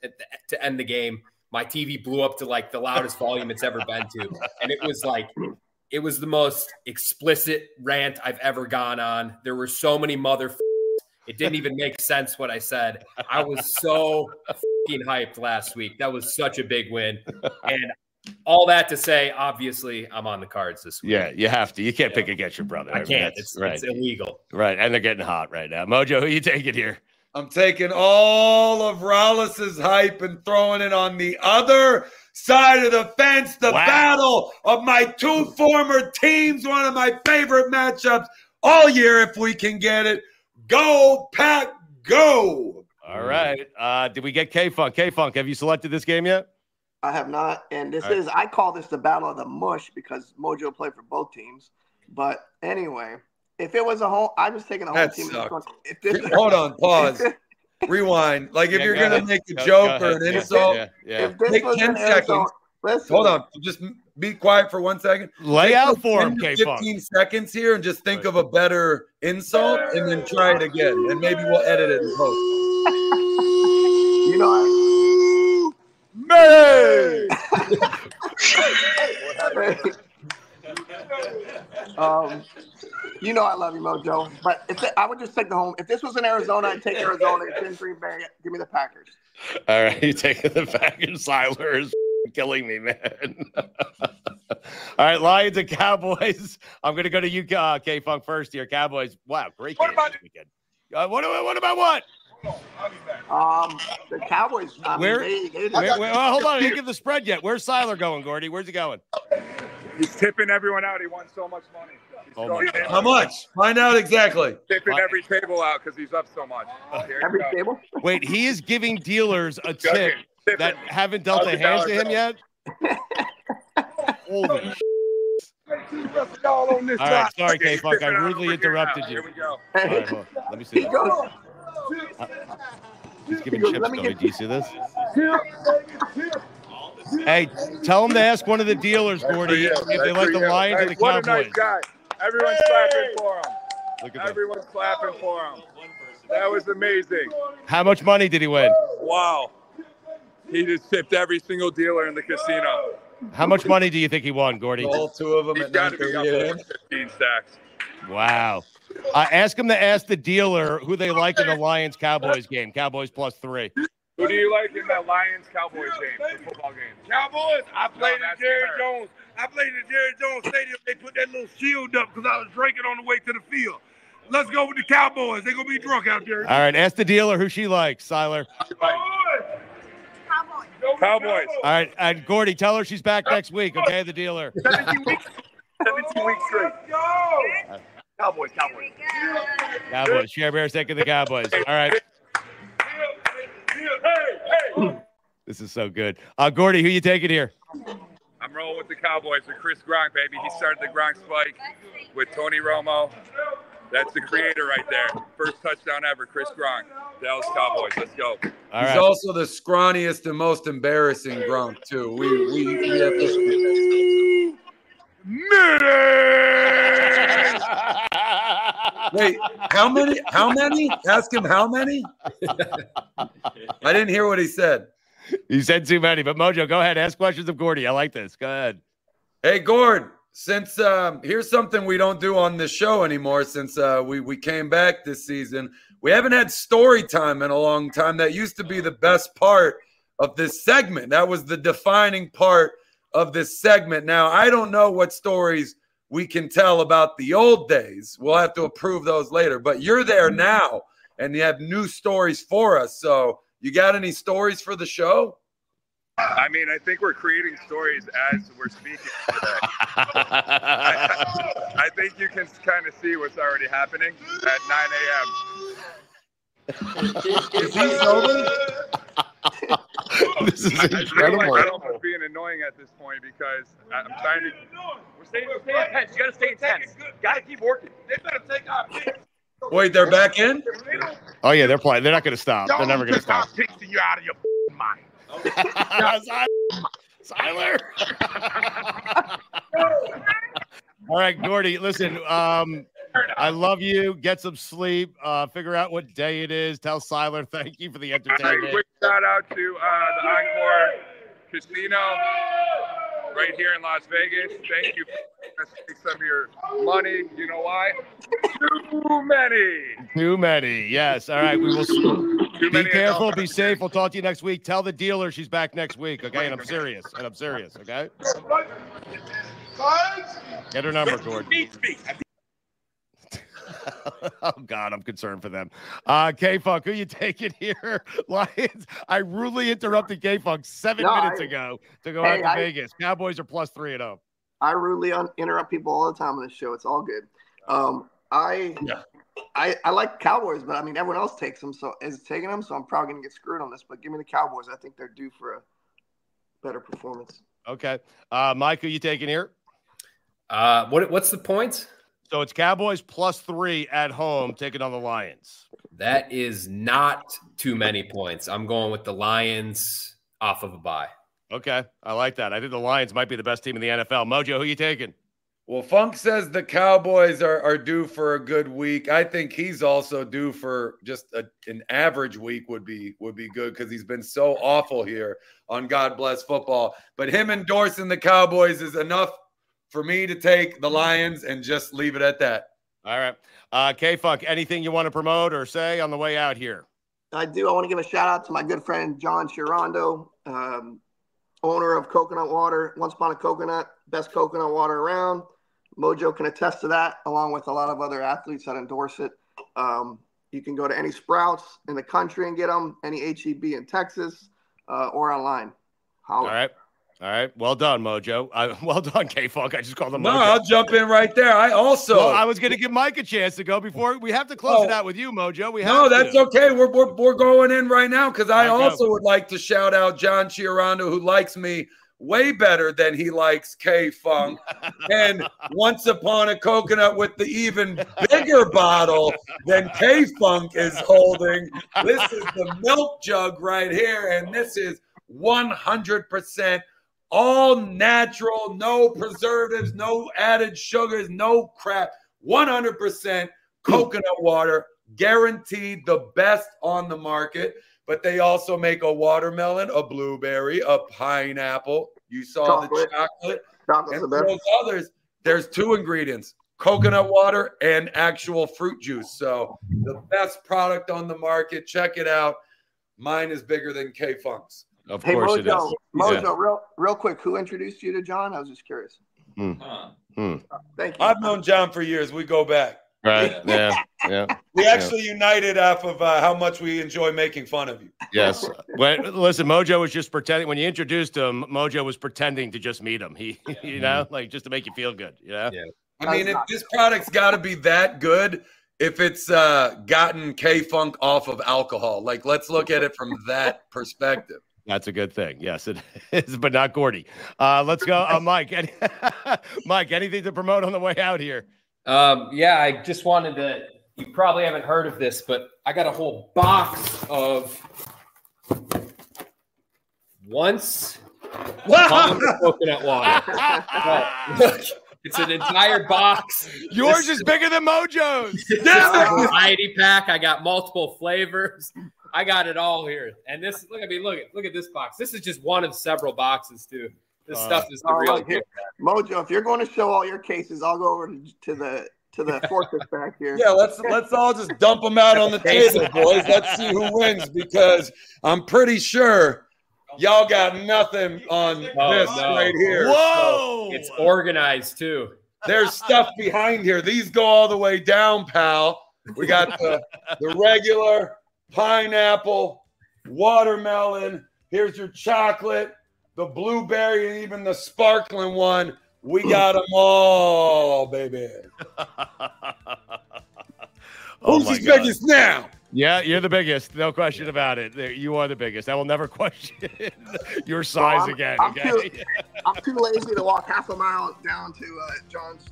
to end the game, my TV blew up to like the loudest volume it's ever been to. And it was the most explicit rant I've ever gone on. There were so many it didn't even make sense what I said. I was so hyped last week. That was such a big win. And all that to say, obviously, I'm on the Cards this week. Yeah, you have to. You can't pick against your brother. I can't. It's illegal. Right, and they're getting hot right now. Mojo, who you taking here? I'm taking all of Rollis's hype and throwing it on the other side of the fence. The battle of my two former teams, one of my favorite matchups all year if we can get it. Go, Pack, go. All right. Did we get K-Funk? K-Funk, have you selected this game yet? I have not. And I call this the battle of the mush because Mojo played for both teams. But anyway, if it was I was taking a home team. Hold on, pause. Rewind. Like if you're going to make a joke or an insult, take 10 seconds. Hold on. Just be quiet for 1 second. Lay out for him, K-Funk. 15 seconds here and just think of a better insult and then try it again. And maybe we'll edit it and post. You know, May! You know I love you, Mojo. But I would just take the home. If this was in Arizona, I'd take Arizona. If it's in Green Bay, give me the Packers. All right, you're taking the Packers. Siler is killing me, man. All right, Lions and Cowboys. I'm going to go to you, K-Funk, first here. Cowboys. Wow, great game this weekend. What about what? The Cowboys. Where, hold on, I didn't give the spread yet. Where's Siler going, Gordy? Where's he going? He's tipping everyone out. He won so much money. How much? Find out exactly. Tipping every table out because he's up so much. Every table? Wait, he is giving dealers a tip that haven't dealt a hand to him yet? Holy All right, sorry, K-Funk. I rudely interrupted you. Here we go. All right, well, let me see that. He's giving chips, Tony. Do you see this? Hey, tell him to ask one of the dealers, Gordy, if they like the Lions or the Cowboys. What a nice guy. Everyone's clapping for him. Everyone's clapping for him. That was amazing. How much money did he win? Wow. He just tipped every single dealer in the casino. How much money do you think he won, Gordy? All two of them. He's got to be up over 15 stacks. Wow. Ask him to ask the dealer who they like in the Lions-Cowboys game. Cowboys +3. Who do you like in the Lions-Cowboys game, the football game? Cowboys. I played at Jerry Jones. I played at Jerry Jones Stadium. They put that little shield up because I was drinking on the way to the field. Let's go with the Cowboys. They're going to be drunk out there. All right, ask the dealer who she likes, Siler. Cowboys. All right, and Gordy, tell her she's back next week, okay, the dealer. 17 weeks straight. Cowboys. Cowboys. Sharebear's taking the Cowboys. All right. This is so good. Gordy, who you taking here? I'm rolling with the Cowboys with Chris Gronk, baby. He started the Gronk spike with Tony Romo. That's the creator right there. First touchdown ever, Chris Gronk. Dallas Cowboys. Let's go. He's also the scrawniest and most embarrassing Gronk, too. We have to... Wait, how many? Ask him how many? I didn't hear what he said. He said too many, but Mojo, go ahead. Ask questions of Gordy. I like this. Go ahead. Hey, Gord, since here's something we don't do on this show anymore since we came back this season. We haven't had story time in a long time. That used to be the best part of this segment. That was the defining part of this segment. Now, I don't know what stories we can tell about the old days. We'll have to approve those later. But you're there now, and you have new stories for us. So you got any stories for the show? I mean, I think we're creating stories as we're speaking today. I think you can kind of see what's already happening at 9 a.m. Is he sober? This is I feel incredible. like I'm almost being annoying at this point because I'm trying to. We're staying intense. You got to stay intense. Got to keep working. They better take our picks. Wait, they're back in? Oh yeah, they're playing. They're not going to stop. They're never going to stop. Picks and you're out of your mind. Siler. All right, Gordy. Listen, I love you. Get some sleep. Figure out what day it is. Tell Siler thank you for the entertainment. Quick shout out to the Encore Casino right here in Las Vegas. Thank you for taking some of your money. You know why? Too many. Too many. Yes. All right. We will. Be many careful. adults. Be safe. We'll talk to you next week. Tell the dealer she's back next week. Okay. And I'm serious. Okay. Get her number, Gordy. Oh God, I'm concerned for them. K-Funk, who you taking here? Lions. I rudely interrupted K-Funk 7 minutes ago to go out to Vegas. Cowboys are +3-0. I rudely interrupt people all the time on this show. It's all good. I like Cowboys, but I mean everyone else is taking them, so I'm probably gonna get screwed on this. But give me the Cowboys. I think they're due for a better performance. Okay. Mike, who you taking here? What's the points? So it's Cowboys +3 at home taking on the Lions. That is not too many points. I'm going with the Lions off of a bye. Okay. I like that. I think the Lions might be the best team in the NFL. Mojo, who you taking? Well, Funk says the Cowboys are due for a good week. I think he's also due for just an average week would be good because he's been so awful here on God Bless Football. But him endorsing the Cowboys is enough for me to take the Lions and just leave it at that. All right. K-Funk, anything you want to promote or say on the way out here? I do. I want to give a shout out to my good friend John Chirondo, owner of Coconut Water, Once Upon a Coconut, best coconut water around. Mojo can attest to that, along with a lot of other athletes that endorse it. You can go to any Sprouts in the country and get them, any HEB in Texas, or online. Holla. All right. Well done, Mojo. Well done, K-Funk. I just called him Mojo. No, I'll jump in right there. I also. Well, I was going to give Mike a chance to go before. We have to close it out with you, Mojo. That's okay. We're going in right now because I also would like to shout out John Chirondo, who likes me way better than he likes K-Funk. And Once Upon a Coconut with the even bigger bottle than K-Funk is holding. This is the milk jug right here, and this is 100% all natural, no preservatives, no added sugars, no crap. 100% coconut water, guaranteed the best on the market. But they also make a watermelon, a blueberry, a pineapple. You saw the chocolate. And those others, there's 2 ingredients, coconut water and actual fruit juice. So the best product on the market. Check it out. Mine is bigger than K-Funk's. Of course Mojo, it is. Mojo, real quick, who introduced you to John? I was just curious. Thank you. I've known John for years. We go back. Right. Yeah. We actually united off of how much we enjoy making fun of you. Yes. Listen, Mojo was just pretending. When you introduced him, Mojo was pretending to just meet him. He, like just to make you feel good. Yeah. I mean, if this product's got to be that good, if it's gotten K-Funk off of alcohol, like let's look at it from that perspective. That's a good thing. Yes, it is, but not Gordy. Let's go. Mike, Mike, anything to promote on the way out here? Yeah, I just wanted to, you probably haven't heard of this, but I got a whole box of Once Upon a Coconut water. Look, it's an entire box. Yours is bigger than Mojo's. This is a variety pack. I got multiple flavors. I got it all here. And this, look at this box. This is just one of several boxes, too. This stuff is the real here. Mojo, if you're going to show all your cases, I'll go over to the fortress back here. Yeah, let's all just dump them out on the table, boys. Let's see who wins because I'm pretty sure y'all got nothing on this right here. Whoa! So it's organized, too. There's stuff behind here. These go all the way down, pal. We got the regular pineapple, watermelon. Here's your chocolate. the blueberry, and even the sparkling one. We got them all, baby. Who's the biggest now? Yeah, you're the biggest. No question about it. You are the biggest. I will never question your size again. I'm too lazy to walk half a mile down to John's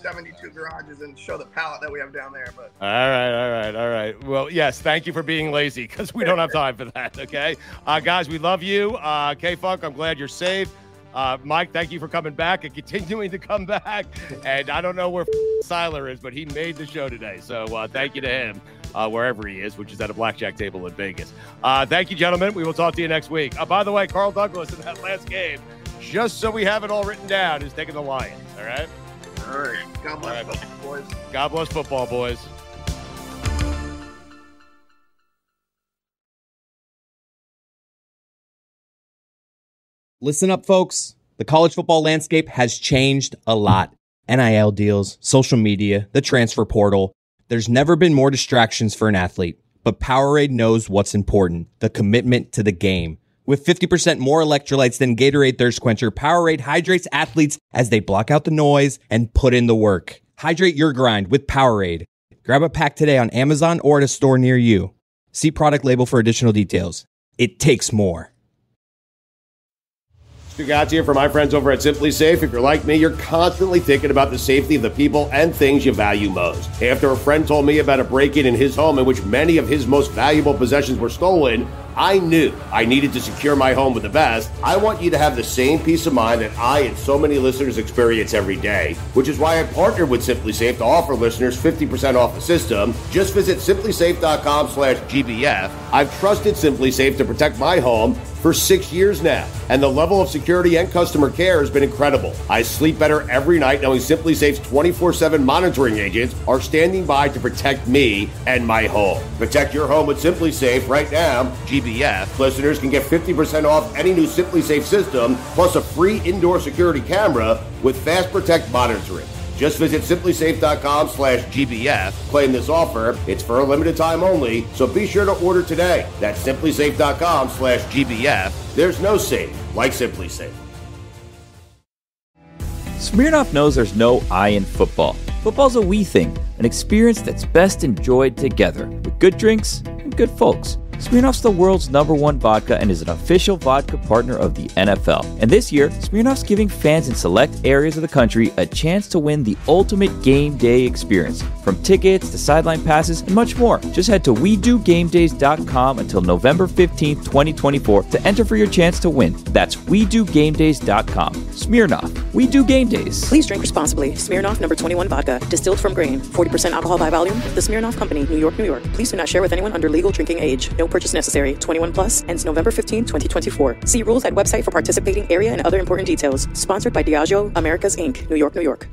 72 garages and show the pallet that we have down there. But all right. Well, yes, thank you for being lazy because we don't have time for that. Okay, guys, we love you. K-Funk, I'm glad you're safe. Mike, thank you for coming back and continuing to come back. And I don't know where Siler is, but he made the show today. So thank you to him. Wherever he is, which is at a blackjack table in Vegas. Thank you, gentlemen. We will talk to you next week. By the way, Carl Douglas in that last game, just so we have it all written down, is taking the Lions. All right? All right. God bless football, boys. God bless football, boys. Listen up, folks. The college football landscape has changed a lot. NIL deals, social media, the transfer portal. There's never been more distractions for an athlete, but Powerade knows what's important, the commitment to the game. With 50% more electrolytes than Gatorade Thirst Quencher, Powerade hydrates athletes as they block out the noise and put in the work. Hydrate your grind with Powerade. Grab a pack today on Amazon or at a store near you. See product label for additional details. It takes more. Stugotz here for my friends over at Simply Safe. If you're like me, you're constantly thinking about the safety of the people and things you value most. After a friend told me about a break-in in his home in which many of his most valuable possessions were stolen, I knew I needed to secure my home with the best. I want you to have the same peace of mind that I and so many listeners experience every day, which is why I partnered with Simply Safe to offer listeners 50% off the system. Just visit simplysafe.com/GBF. I've trusted Simply Safe to protect my home for 6 years now, and the level of security and customer care has been incredible. I sleep better every night knowing Simply Safe's 24/7 monitoring agents are standing by to protect me and my home. Protect your home with Simply Safe right now. GBF listeners can get 50% off any new Simply Safe system, plus a free indoor security camera with Fast Protect monitoring. Just visit simplysafe.com/GBF. Claim this offer. It's for a limited time only, so be sure to order today. That's simplysafe.com/GBF. There's no safe like Simply Safe. Smirnoff knows there's no I in football. Football's a we thing, an experience that's best enjoyed together with good drinks and good folks. Smirnoff's the world's #1 vodka and is an official vodka partner of the NFL. And this year, Smirnoff's giving fans in select areas of the country a chance to win the ultimate game day experience. From tickets to sideline passes and much more. Just head to WeDoGameDays.com until November 15th, 2024 to enter for your chance to win. That's WeDoGameDays.com. Smirnoff. We do game days. Please drink responsibly. Smirnoff #21 vodka, distilled from grain, 40% alcohol by volume. The Smirnoff Company, New York, New York. Please do not share with anyone under legal drinking age. No purchase necessary. 21 plus. Ends November 15, 2024. See rules at website for participating area and other important details. Sponsored by Diageo Americas Inc., New York, New York.